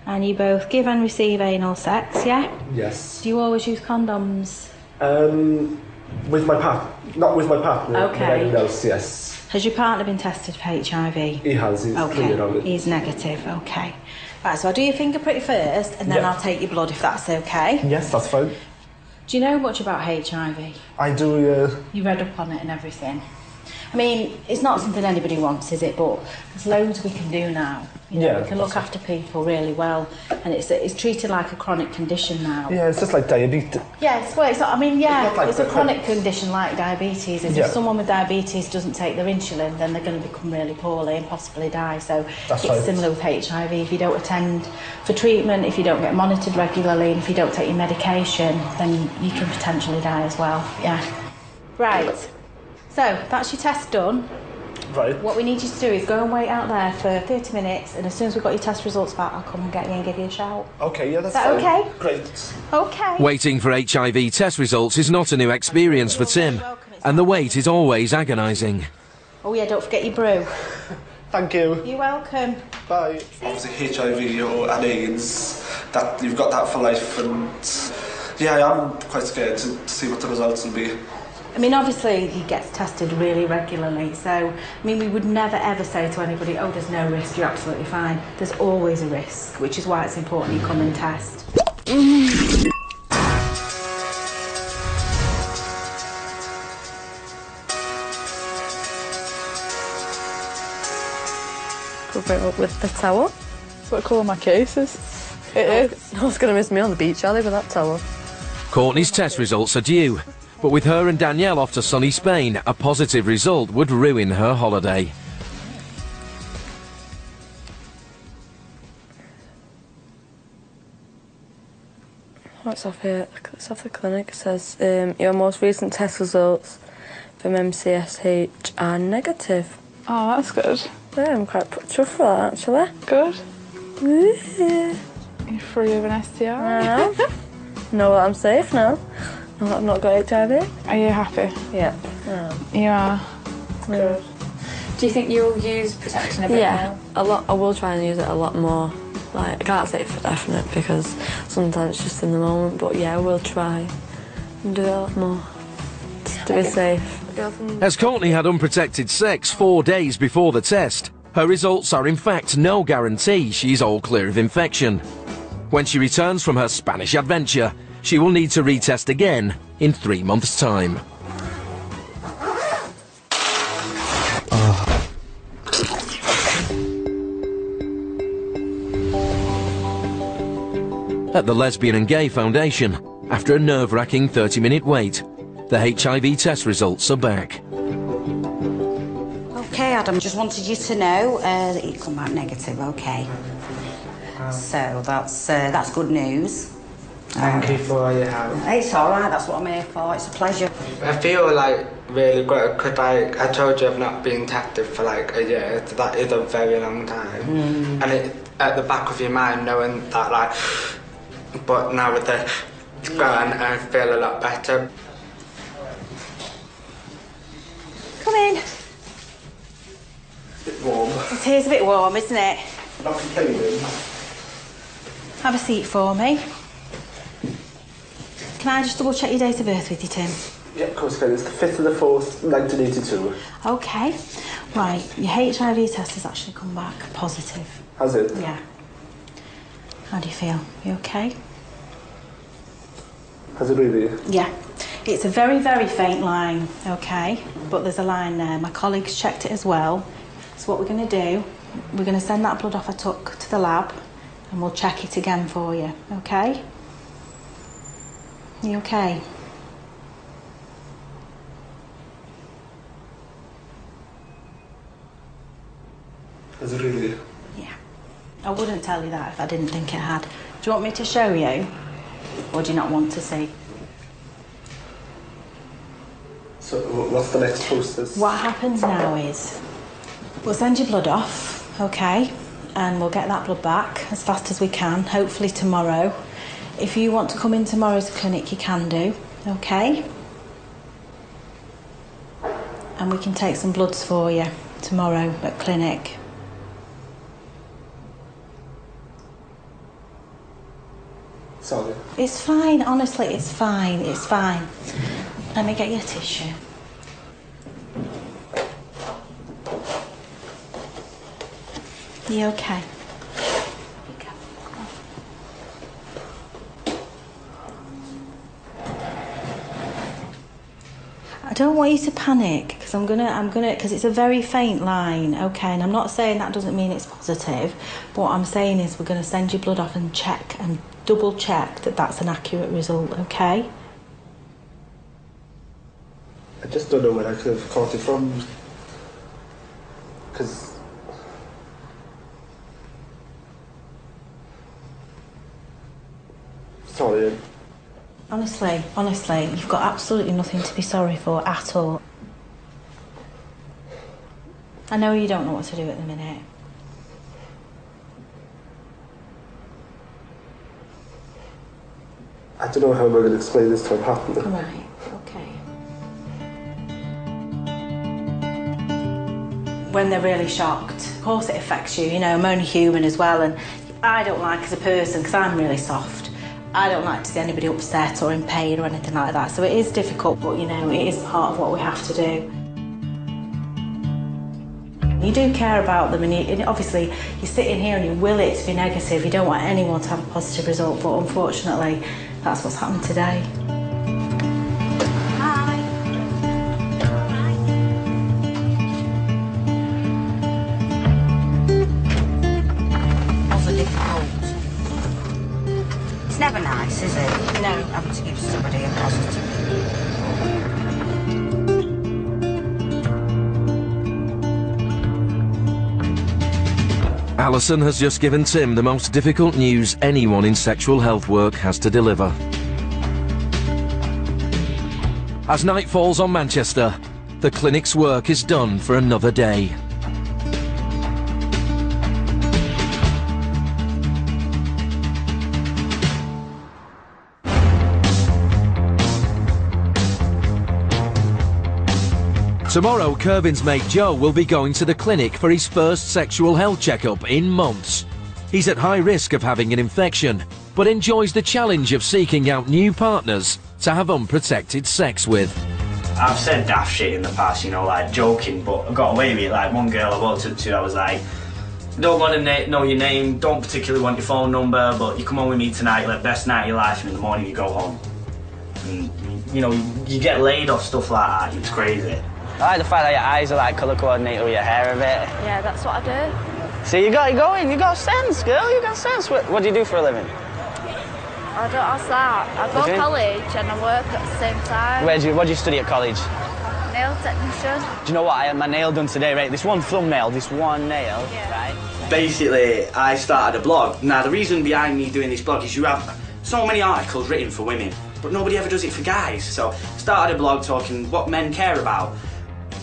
[SPEAKER 17] And you both give and receive anal sex, yeah?
[SPEAKER 22] Yes.
[SPEAKER 17] Do you always use condoms?
[SPEAKER 22] With my partner, not with my partner.
[SPEAKER 17] Okay.
[SPEAKER 22] With anyone else, yes.
[SPEAKER 17] Has your partner been tested for HIV?
[SPEAKER 22] He has. He's clear on it.
[SPEAKER 17] He's negative. Okay. Right. So I'll do your fingerprint first, and then
[SPEAKER 22] Yeah.
[SPEAKER 17] I'll take your blood if that's okay.
[SPEAKER 22] Yes, that's fine.
[SPEAKER 17] Do you know much about HIV?
[SPEAKER 22] I do.
[SPEAKER 17] You read up on it and everything. I mean, it's not something anybody wants, is it? But there's loads we can do now. You know,
[SPEAKER 22] Yeah,
[SPEAKER 17] we can look after people really well, and it's treated like a chronic condition now.
[SPEAKER 22] Yeah, it's just like diabetes.
[SPEAKER 17] Yes, well, I mean, yeah,
[SPEAKER 22] It's not like
[SPEAKER 17] it's a
[SPEAKER 22] the-
[SPEAKER 17] chronic condition like diabetes. If
[SPEAKER 22] Yeah.
[SPEAKER 17] someone with diabetes doesn't take their insulin, then they're going to become really poorly and possibly die. So
[SPEAKER 22] That's
[SPEAKER 17] it's
[SPEAKER 22] right.
[SPEAKER 17] similar with HIV. If you don't attend for treatment, if you don't get monitored regularly, and if you don't take your medication, then you can potentially die as well. Yeah. Right. So that's your test done.
[SPEAKER 22] Right.
[SPEAKER 17] What we need you to do is go and wait out there for 30 minutes, and as soon as we've got your test results back, I'll come and get you and give you a shout.
[SPEAKER 22] Okay, yeah, that's
[SPEAKER 17] Is that
[SPEAKER 22] fine.
[SPEAKER 17] okay?
[SPEAKER 22] Great.
[SPEAKER 17] Okay.
[SPEAKER 1] Waiting for HIV test results is not a new experience for Tim, and the wait is always agonising.
[SPEAKER 17] Oh yeah, don't forget your brew.
[SPEAKER 22] Thank you.
[SPEAKER 17] You're welcome.
[SPEAKER 22] Bye. Obviously HIV and AIDS, that you've got that for life, and yeah, I am quite scared to see what the results will be.
[SPEAKER 17] I mean, obviously he gets tested really regularly, so I mean we would never ever say to anybody, oh, there's no risk, you're absolutely fine. There's always a risk, which is why it's important you come and test.
[SPEAKER 9] Cover it up with the towel.
[SPEAKER 15] That's what I call my cases. It is.
[SPEAKER 9] No one's going to miss me on the beach, are they, with that towel?
[SPEAKER 1] Courtney's test results are due, but with her and Danielle off to sunny Spain, a positive result would ruin her holiday.
[SPEAKER 9] What's off here? It's off the clinic. It says your most recent test results from MCSH are negative.
[SPEAKER 15] Oh, that's good.
[SPEAKER 9] Yeah, I'm quite chuffed for that, actually.
[SPEAKER 15] Good.
[SPEAKER 9] Yeah.
[SPEAKER 15] You're free of an STI.
[SPEAKER 9] I know. Know that I'm safe now. Know that I've not got HIV.
[SPEAKER 15] Are you happy?
[SPEAKER 9] Yeah.
[SPEAKER 15] You are.
[SPEAKER 9] Good.
[SPEAKER 11] Do you think you'll use protection a bit more?
[SPEAKER 9] A lot. I will try and use it a lot more. Like, I can't say it for definite because sometimes it's just in the moment, but yeah, I will try and do it a lot more to be safe.
[SPEAKER 1] As Courtney had unprotected sex 4 days before the test, her results are in fact no guarantee she's all clear of infection. When she returns from her Spanish adventure, she will need to retest again in 3 months' time. At the Lesbian and Gay Foundation, after a nerve-wracking 30-minute wait, the HIV test results are back.
[SPEAKER 18] Okay, Adam, just wanted you to know that you come back negative, okay. So that's good news.
[SPEAKER 10] Thank you for all your help.
[SPEAKER 18] It's all right, that's what I'm here for. It's a pleasure.
[SPEAKER 10] I feel like really good because I told you I've not been tested for like a year, so that is a very long time. And it, at the back of your mind knowing that like, but now with the scan I feel a lot better.
[SPEAKER 20] Come in.
[SPEAKER 22] A bit warm.
[SPEAKER 20] It is a bit warm, isn't it?
[SPEAKER 22] Not complaining.
[SPEAKER 20] Have a seat for me. Can I just double check your date of birth with you, Tim?
[SPEAKER 22] Yeah, of course, it's the 5th of the 4th, 1982.
[SPEAKER 20] Okay. Right, your HIV test has actually come back positive.
[SPEAKER 22] Has it?
[SPEAKER 20] Yeah. How do you feel? You okay?
[SPEAKER 22] Has it really?
[SPEAKER 20] Yeah. It's a very, very faint line, okay? But there's a line there. My colleagues checked it as well. So what we're going to do, we're going to send that blood off I took to the lab and we'll check it again for you, okay? You okay?
[SPEAKER 22] Has it really?
[SPEAKER 20] Yeah. I wouldn't tell you that if I didn't think it had. Do you want me to show you? Or do you not want to see?
[SPEAKER 22] So what's the next process?
[SPEAKER 20] What happens now is we'll send your blood off, okay? And we'll get that blood back as fast as we can, hopefully tomorrow. If you want to come in tomorrow's clinic, you can do, okay? And we can take some bloods for you tomorrow at clinic.
[SPEAKER 22] Sorry.
[SPEAKER 20] It's fine, honestly, it's fine, it's fine. Let me get you a tissue. You okay? I don't want you to panic because I'm gonna, because it's a very faint line, okay? And I'm not saying that doesn't mean it's positive, but what I'm saying is we're gonna send your blood off and check and double check that that's an accurate result, okay?
[SPEAKER 22] I just don't know where I could have caught it from. Because... Sorry.
[SPEAKER 20] Honestly, you've got absolutely nothing to be sorry for at all. I know you don't know what to do at the minute.
[SPEAKER 22] I don't know how I'm going to explain this to have happened.
[SPEAKER 20] Right, okay. When they're really shocked, of course it affects you, you know, I'm only human as well, and I don't like as a person, because I'm really soft,
[SPEAKER 17] I don't like to see anybody upset or in pain or anything like that, so it is difficult, but you know, it is part of what we have to do. You do care about them, and obviously you sit in here and you will it to be negative. You don't want anyone to have a positive result, but unfortunately, that's what's happened today.
[SPEAKER 7] It's never nice, is it? No, having to give somebody a positive.
[SPEAKER 1] Alison has just given Tim the most difficult news anyone in sexual health work has to deliver. As night falls on Manchester, the clinic's work is done for another day. Tomorrow, Kervin's mate Joe will be going to the clinic for his first sexual health checkup in months. He's at high risk of having an infection, but enjoys the challenge of seeking out new partners to have unprotected sex with.
[SPEAKER 8] I've said daft shit in the past, you know, like joking, but I got away with it. Like one girl I walked up to, I was like, don't want to know your name, don't particularly want your phone number, but you come on with me tonight, like best night of your life, and in the morning you go home. And, you know, you get laid off stuff like that, it's crazy. I like the fact that your eyes are like colour coordinated with your hair a bit.
[SPEAKER 6] Yeah, that's what I do.
[SPEAKER 8] See, you got sense, girl, you got sense. What do you do for a living?
[SPEAKER 6] I don't ask that. I go to college and I work at the same time.
[SPEAKER 8] What do you study at college?
[SPEAKER 6] Nail technician.
[SPEAKER 8] Do you know what? I had my nail done today, right? This one thumbnail, this one nail, right? Basically, I started a blog. Now, the reason behind me doing this blog is you have so many articles written for women, but nobody ever does it for guys. So, started a blog talking what men care about.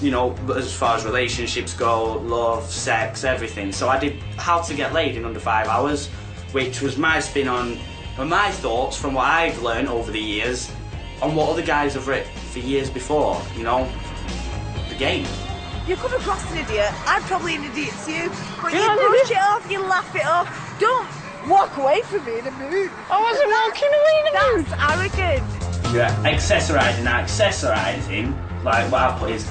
[SPEAKER 8] You know, as far as relationships go, love, sex, everything. So I did how to get laid in under 5 hours, which was my spin on my thoughts from what I've learned over the years on what other guys have written for years before, you know, the game.
[SPEAKER 4] You come across an idiot, I'm probably an idiot too, but you brush it off, you laugh it off. Don't walk away from me in a mood.
[SPEAKER 8] I wasn't walking away in a mood.
[SPEAKER 4] That's arrogant.
[SPEAKER 8] Yeah, accessorising, like what I put is,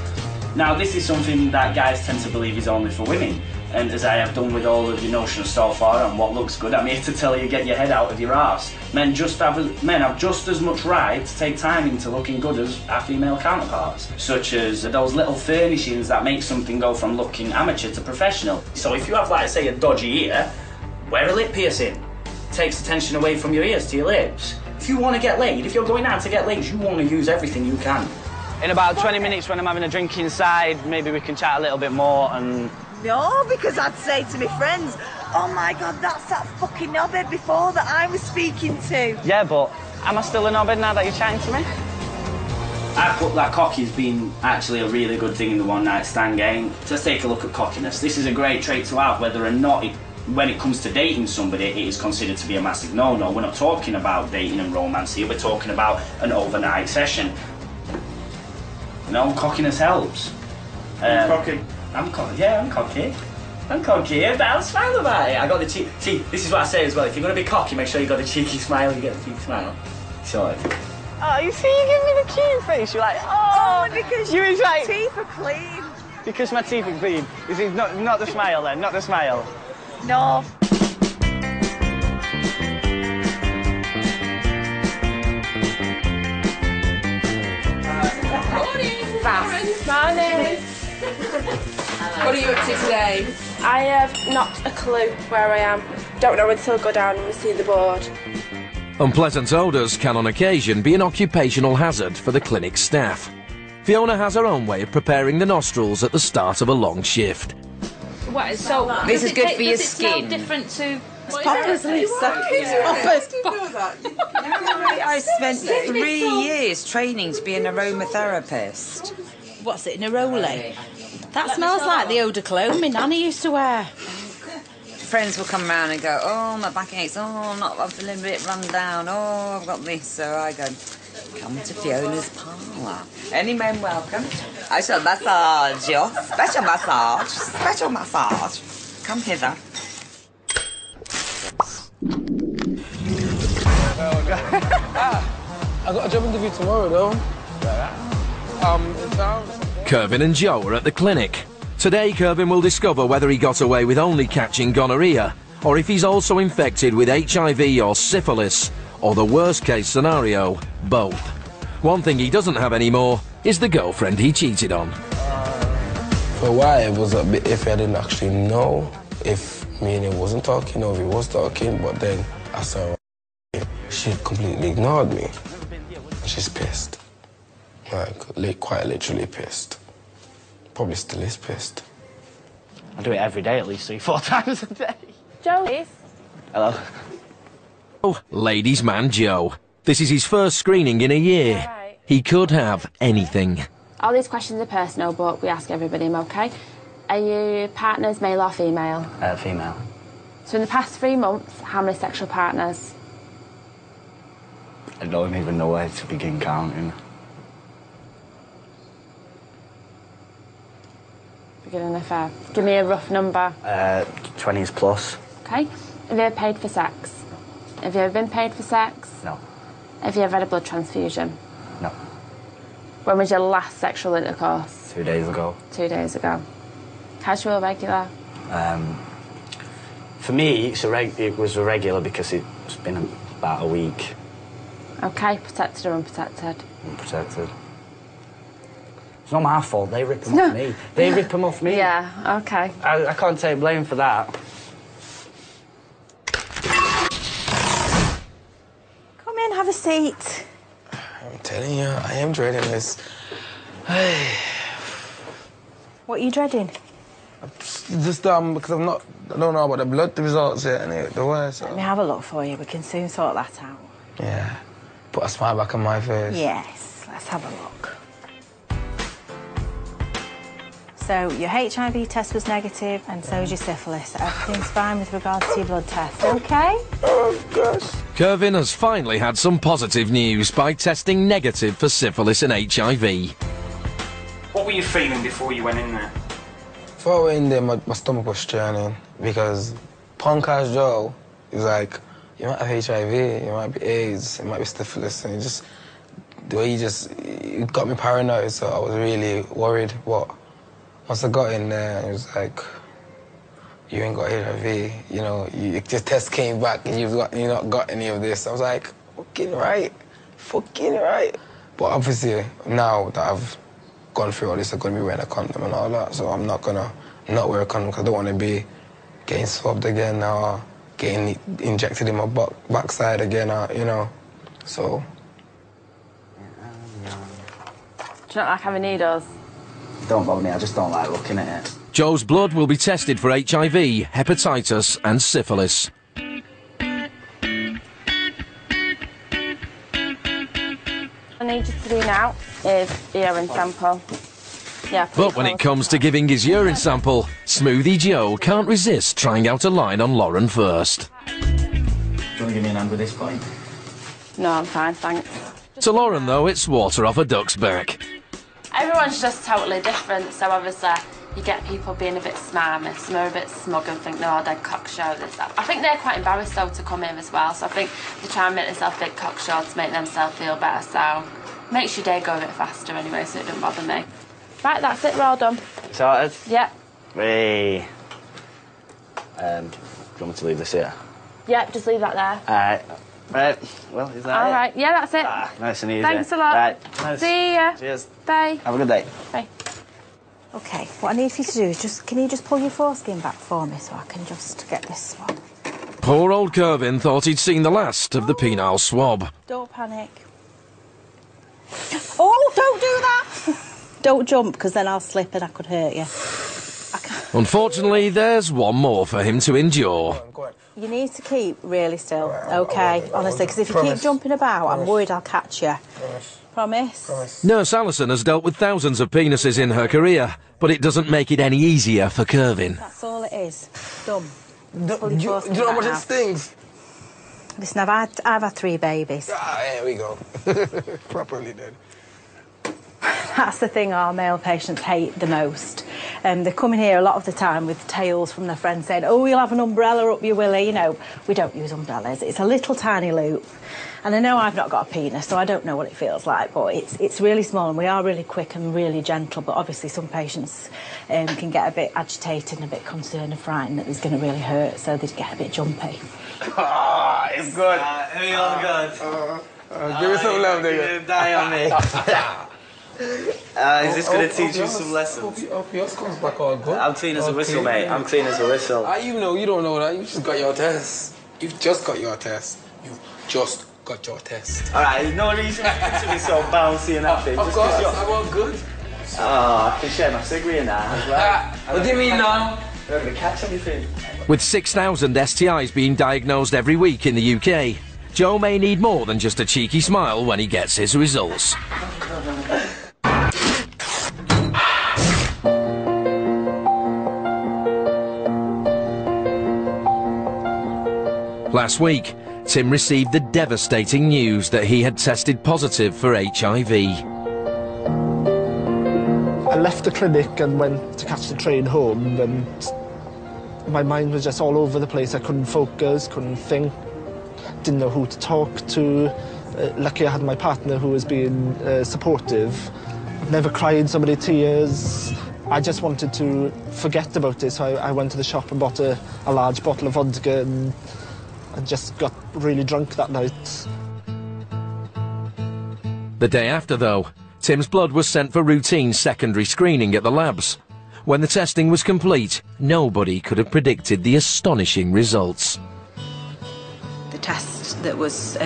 [SPEAKER 8] now this is something that guys tend to believe is only for women, and as I have done with all of your notions so far on what looks good, I'm here to tell you, get your head out of your arse. Men have just as much right to take time into looking good as our female counterparts, such as those little furnishings that make something go from looking amateur to professional. So if you have, like, say, a dodgy ear, wear a lip piercing. It takes attention away from your ears to your lips. If you want to get laid, if you're going out to get laid, you want to use everything you can. In about 20 minutes when I'm having a drink inside, maybe we can chat a little bit more and...
[SPEAKER 4] No, because I'd say to my friends, oh my God, that's that fucking knobhead before that I was speaking to.
[SPEAKER 8] Yeah, but am I still a knobhead now that you're chatting to me? I put that cocky's been actually a really good thing in the one-night stand game. Let's take a look at cockiness. This is a great trait to have, whether or not when it comes to dating somebody, it is considered to be a massive no-no. We're not talking about dating and romance here, we're talking about an overnight session. You know, cockiness helps.
[SPEAKER 12] Cocky?
[SPEAKER 8] I'm cocky. Yeah, I'm cocky. I'm cocky, but I'll smile about it. I got the cheek. See, this is what I say as well. If you're going to be cocky, make sure you got the cheeky smile. You get the cheeky smile. Sure. Oh, you see, you give me the cute face. You're like, oh,
[SPEAKER 4] because
[SPEAKER 8] your
[SPEAKER 4] like, teeth are clean.
[SPEAKER 8] Because my teeth are clean. This is not the smile then. Not the smile.
[SPEAKER 4] No.
[SPEAKER 6] Morning.
[SPEAKER 16] What are you up to today?
[SPEAKER 6] I have not a clue where I am. Don't know until I go down and see the board.
[SPEAKER 1] Unpleasant odours can on occasion be an occupational hazard for the clinic staff. Fiona has her own way of preparing the nostrils at the start of a long shift.
[SPEAKER 16] What is so?
[SPEAKER 19] This is good for your skin.
[SPEAKER 16] Different to
[SPEAKER 4] Poppers, Lisa.
[SPEAKER 16] Poppers.
[SPEAKER 19] I spent 3 years training to be an aromatherapist.
[SPEAKER 4] What's it, neroli? That smells like the eau de cologne my nanny used to wear.
[SPEAKER 19] Friends will come around and go, oh, my back aches, oh, I'm feeling a bit run down, oh, I've got this. So I go, come to Fiona's parlour. Any men welcome. I shall massage you. Special massage. Special massage. Come hither.
[SPEAKER 8] Oh, God.
[SPEAKER 5] I got a job interview tomorrow, though. In town.
[SPEAKER 1] Kervin and Joe are at the clinic. Today, Kervin will discover whether he got away with only catching gonorrhea, or if he's also infected with HIV or syphilis, or the worst-case scenario, both. One thing he doesn't have anymore is the girlfriend he cheated on.
[SPEAKER 10] For a while, it was a bit iffy. I didn't actually know if me and him wasn't talking or if he was talking, but then I saw her. She completely ignored me. She's pissed. Like, quite literally pissed. Probably still is pissed.
[SPEAKER 8] I do it every day, at least 3-4 times a day.
[SPEAKER 6] Joe, please.
[SPEAKER 8] Hello.
[SPEAKER 1] Oh, ladies' man Joe. This is his first screening in a year.
[SPEAKER 6] Right.
[SPEAKER 1] He could have anything.
[SPEAKER 6] All these questions are personal, but we ask everybody, okay? Are your partners male or female?
[SPEAKER 8] Female.
[SPEAKER 6] So in the past 3 months, how many sexual partners?
[SPEAKER 8] I don't even know where to begin counting.
[SPEAKER 6] Beginning of fair. Give me a rough number.
[SPEAKER 8] 20s plus.
[SPEAKER 6] Okay. Have you ever paid for sex? Have you ever been paid for sex?
[SPEAKER 8] No.
[SPEAKER 6] Have you ever had a blood transfusion?
[SPEAKER 8] No.
[SPEAKER 6] When was your last sexual intercourse?
[SPEAKER 8] 2 days ago.
[SPEAKER 6] 2 days ago. Casual, regular?
[SPEAKER 8] For me, it was irregular because it's been about a week.
[SPEAKER 6] Okay, protected or unprotected?
[SPEAKER 8] Unprotected. It's not my fault, they rip them off me. They rip them off me.
[SPEAKER 6] Yeah, okay.
[SPEAKER 8] I can't take blame for that.
[SPEAKER 17] Come in, have a seat.
[SPEAKER 10] I'm telling you, I am dreading this.
[SPEAKER 17] What are you dreading?
[SPEAKER 10] Just because I don't know about the blood results yet, and the worst.
[SPEAKER 17] Let me have a look for you. We can soon sort that out.
[SPEAKER 10] Yeah. Put a smile back on my face.
[SPEAKER 17] Yes, let's have a look. So your HIV test was negative, and so is your syphilis. Everything's fine with regards to your blood test, okay?
[SPEAKER 10] Oh, gosh.
[SPEAKER 1] Kervin has finally had some positive news by testing negative for syphilis and HIV.
[SPEAKER 21] What were you feeling before you went in there?
[SPEAKER 10] Before I went in there, my stomach was churning because punk-ass Joe is like, you might have HIV, you might be AIDS, you might be syphilis, and the way it got me paranoid, so I was really worried. But once I got in there, it was like, you ain't got HIV, you know, your test came back and you've not got any of this. I was like, fucking right. But obviously, now that I've gone through all this, I'm going to be wearing a condom and all that, so I'm not going to not wear a condom because I don't want to be getting swabbed again or getting injected in my backside again, you know, so.
[SPEAKER 6] Do you not like having needles?
[SPEAKER 8] Don't bother me, I just don't like looking at it.
[SPEAKER 1] Joe's blood will be tested for HIV, hepatitis and syphilis.
[SPEAKER 6] I need you to do now is the urine sample. Yeah,
[SPEAKER 1] but when it comes to giving his urine sample, Smoothie Joe can't resist trying out a line on Lauren first.
[SPEAKER 8] Do you want to give me an hand with this point?
[SPEAKER 6] No, I'm fine, thanks.
[SPEAKER 1] To Lauren, though, it's water off a duck's back.
[SPEAKER 6] Everyone's just totally different, so obviously you get people being a bit smarmy, some are a bit smug and think they're all dead cockshow, this, that. I think they're quite embarrassed, though, to come here as well, so I think they try and make themselves a bit cockshow to make themselves feel better, so makes your day go a bit faster anyway, so it doesn't bother me. Right, that's it, we're all done.
[SPEAKER 8] Sorted?
[SPEAKER 6] Yep.
[SPEAKER 8] Hey. Do you want me to leave this here?
[SPEAKER 6] Yep, just leave that there.
[SPEAKER 8] Alright. Right, well, is that
[SPEAKER 6] All
[SPEAKER 8] it?
[SPEAKER 6] right, yeah, that's it.
[SPEAKER 8] Nice and easy.
[SPEAKER 6] Thanks a lot.
[SPEAKER 8] Right, nice.
[SPEAKER 6] See ya.
[SPEAKER 8] Cheers.
[SPEAKER 6] Bye.
[SPEAKER 8] Have a good day.
[SPEAKER 6] Bye.
[SPEAKER 17] Okay, what I need for you to do is can you just pull your foreskin back for me so I can just get this swab?
[SPEAKER 1] Poor old Kervin thought he'd seen the last of the penile swab.
[SPEAKER 17] Don't panic. Oh, don't do that! Don't jump, because then I'll slip and I could hurt you.
[SPEAKER 1] Unfortunately, there's one more for him to endure.
[SPEAKER 17] You need to keep really still, okay? Honestly, because if you keep jumping about, I'm worried I'll catch you. Promise?
[SPEAKER 1] Nurse Alison has dealt with thousands of penises in her career, but it doesn't make it any easier for Kervin.
[SPEAKER 17] That's all it is. Done.
[SPEAKER 10] Do you know how much it stings?
[SPEAKER 17] Listen, I've had 3 babies.
[SPEAKER 10] Ah, here we go. Properly then.
[SPEAKER 17] That's the thing our male patients hate the most. They come in here a lot of the time with tales from their friends saying, oh, you'll have an umbrella up your willy. You know, we don't use umbrellas. It's a little tiny loop. And I know I've not got a penis, so I don't know what it feels like, but it's really small, and we are really quick and really gentle, but obviously some patients can get a bit agitated and a bit concerned and frightened that it's going to really hurt, so they get a bit jumpy.
[SPEAKER 5] Ah, it's good.
[SPEAKER 3] Here we all good.
[SPEAKER 5] Give me some love, nigga.
[SPEAKER 3] Die on me. Is this going to teach you some lessons?
[SPEAKER 5] Hope yours comes back all good.
[SPEAKER 3] I'm clean as a whistle, mate. I'm clean as a whistle.
[SPEAKER 5] You know, you don't know that. You just got your test. You've just got your test. You've just got your test.
[SPEAKER 3] Alright, no reason to be so bouncy and happy.
[SPEAKER 5] Of course, I want good.
[SPEAKER 3] Oh, I can share my cig with you now as well.
[SPEAKER 5] What do you mean now?
[SPEAKER 3] I'm not going to catch anything.
[SPEAKER 1] With 6,000 STIs being diagnosed every week in the UK, Joe may need more than just a cheeky smile when he gets his results. Last week, Tim received the devastating news that he had tested positive for HIV.
[SPEAKER 22] I left the clinic and went to catch the train home, and my mind was just all over the place. I couldn't focus, couldn't think, didn't know who to talk to. Lucky I had my partner who was being supportive. I've never cried so many tears. I just wanted to forget about it, so I went to the shop and bought a large bottle of vodka and just got really drunk that night.
[SPEAKER 1] The day after, though, Tim's blood was sent for routine secondary screening at the labs. When the testing was complete, nobody could have predicted the astonishing results.
[SPEAKER 20] The test that was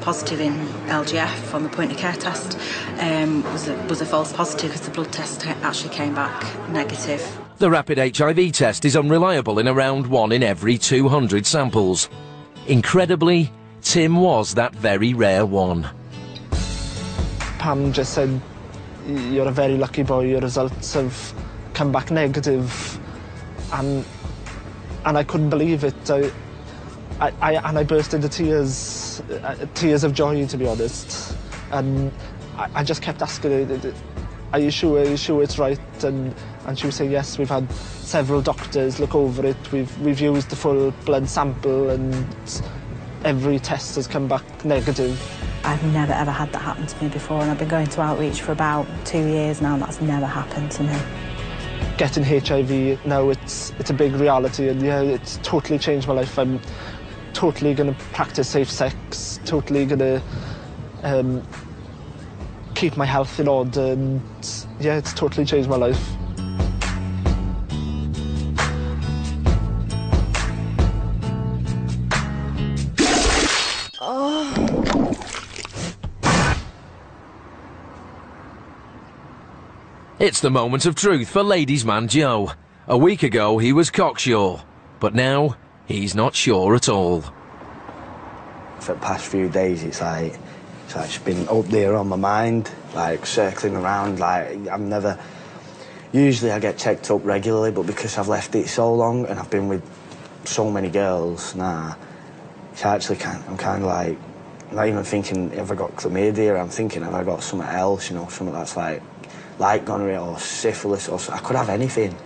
[SPEAKER 20] positive in LGF on the point of care test was a false positive because the blood test actually came back negative.
[SPEAKER 1] The rapid HIV test is unreliable in around 1 in every 200 samples. Incredibly, Tim was that very rare one.
[SPEAKER 22] Pam just said, you're a very lucky boy, your results have come back negative. And I couldn't believe it. I burst into tears of joy, to be honest. And I just kept asking her, are you sure it's right? And she would say, yes, we've had several doctors look over it, we've used the full blood sample, and every test has come back negative.
[SPEAKER 17] I've never ever had that happen to me before, and I've been going to outreach for about 2 years now, and that's never happened to me.
[SPEAKER 22] Getting HIV now, it's a big reality, and yeah, it's totally changed my life. I'm totally going to practice safe sex, totally going to keep my health in order, and yeah, it's totally changed my life.
[SPEAKER 1] It's the moment of truth for ladies' man Joe. A week ago he was cocksure, but now he's not sure at all.
[SPEAKER 3] For the past few days it's like it's been up there on my mind, like circling around, like I'm never... Usually I get checked up regularly, but because I've left it so long and I've been with so many girls now, it's actually I'm kind of like, not even thinking, have I got chlamydia? I'm thinking, have I got something else, you know, something that's like gonorrhea or syphilis, or I could have anything.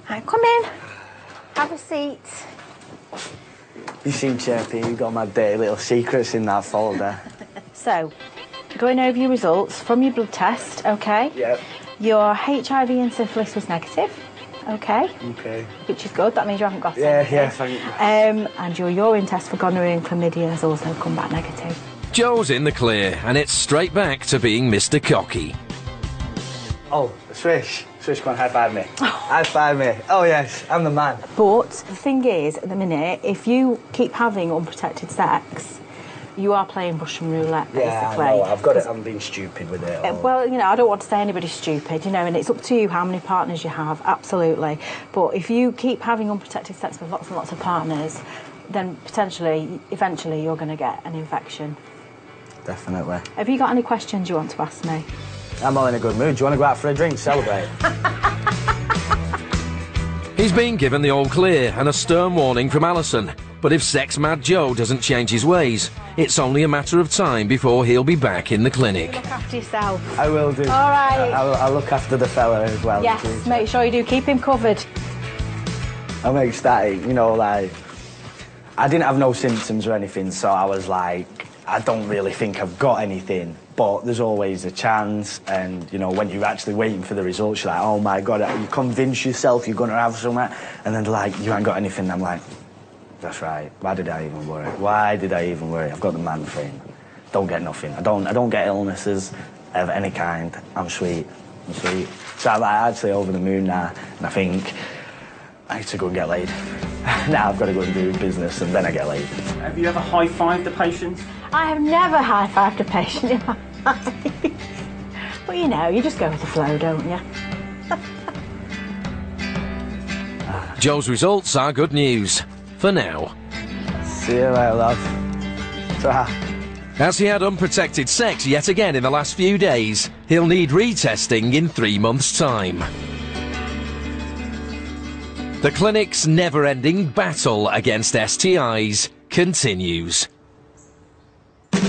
[SPEAKER 17] Right, come in. Have a seat.
[SPEAKER 3] You seem chirpy, you've got my dirty little secrets in that folder.
[SPEAKER 17] So, going over your results from your blood test, okay?
[SPEAKER 3] Yep.
[SPEAKER 17] Your HIV and syphilis was negative, okay?
[SPEAKER 3] Okay.
[SPEAKER 17] Which is good, that means you haven't got
[SPEAKER 3] Yeah,
[SPEAKER 17] anything.
[SPEAKER 3] yeah, thank you.
[SPEAKER 17] And your urine test for gonorrhea and chlamydia has also come back negative.
[SPEAKER 1] Joe's in the clear, and it's straight back to being Mr. Cocky.
[SPEAKER 3] Oh, Swish. Swish, come on, high-five me. High-five me. Oh, yes, I'm the man.
[SPEAKER 17] But the thing is, at the minute, if you keep having unprotected sex, you are playing Russian roulette, basically.
[SPEAKER 3] Yeah, I know, I've got it, I'm being stupid with it.
[SPEAKER 17] Well, you know, I don't want to say anybody's stupid, you know, and it's up to you how many partners you have, absolutely. But if you keep having unprotected sex with lots and lots of partners, then potentially, eventually, you're going to get an infection.
[SPEAKER 3] Definitely.
[SPEAKER 17] Have you got any questions you want to ask me?
[SPEAKER 3] I'm all in a good mood. Do you want to go out for a drink, celebrate?
[SPEAKER 1] He's been given the all clear and a stern warning from Alison. But if sex-mad Joe doesn't change his ways, it's only a matter of time before he'll be back in the clinic.
[SPEAKER 17] Look after yourself.
[SPEAKER 3] I will do.
[SPEAKER 17] All right.
[SPEAKER 3] I'll look after the fella as well.
[SPEAKER 17] Yes,
[SPEAKER 3] please.
[SPEAKER 17] make sure you do. Keep him covered.
[SPEAKER 3] I'm ecstatic, you know, like, I didn't have no symptoms or anything, so I was like, I don't really think I've got anything, but there's always a chance, and, you know, when you're actually waiting for the results, you're like, oh my God, you convince yourself you're going to have something, and then they're like, you ain't got anything. I'm like, that's right, why did I even worry? Why did I even worry? I've got the man thing. Don't get nothing. I don't get illnesses of any kind. I'm sweet. I'm sweet. So I'm actually over the moon now, and I think I need to go and get laid. Now I've got to go and do business and then I get laid.
[SPEAKER 21] Have you ever high-fived a patient?
[SPEAKER 17] I have never high-fived a patient in my life. But you know, you just go with the flow, don't you?
[SPEAKER 1] Joe's results are good news. For now.
[SPEAKER 3] See you later, love. Ta.
[SPEAKER 1] As he had unprotected sex yet again in the last few days, he'll need retesting in 3 months' time. The clinic's never-ending battle against STIs continues.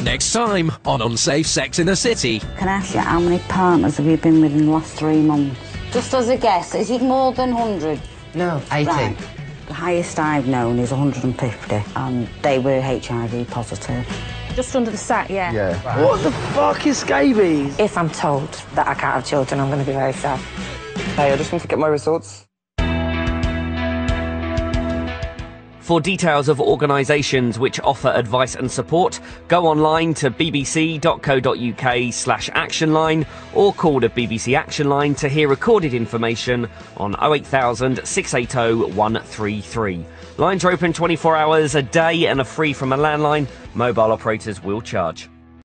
[SPEAKER 1] Next time on Unsafe Sex in the City.
[SPEAKER 18] Can I ask you, how many partners have you been with in the last 3 months? Just as a guess, is it more than 100?
[SPEAKER 2] No, 80.
[SPEAKER 18] Right. The highest I've known is 150, and they were HIV positive.
[SPEAKER 17] Just under the sack, yeah.
[SPEAKER 3] Yeah. Right. What the fuck is scabies?
[SPEAKER 7] If I'm told that I can't have children, I'm going to be very sad.
[SPEAKER 2] Hey, I just want to get my results.
[SPEAKER 13] For details of organisations which offer advice and support, go online to bbc.co.uk/actionline or call the BBC Action Line to hear recorded information on 08000 680 133. Lines are open 24 hours a day and are free from a landline. Mobile operators will charge.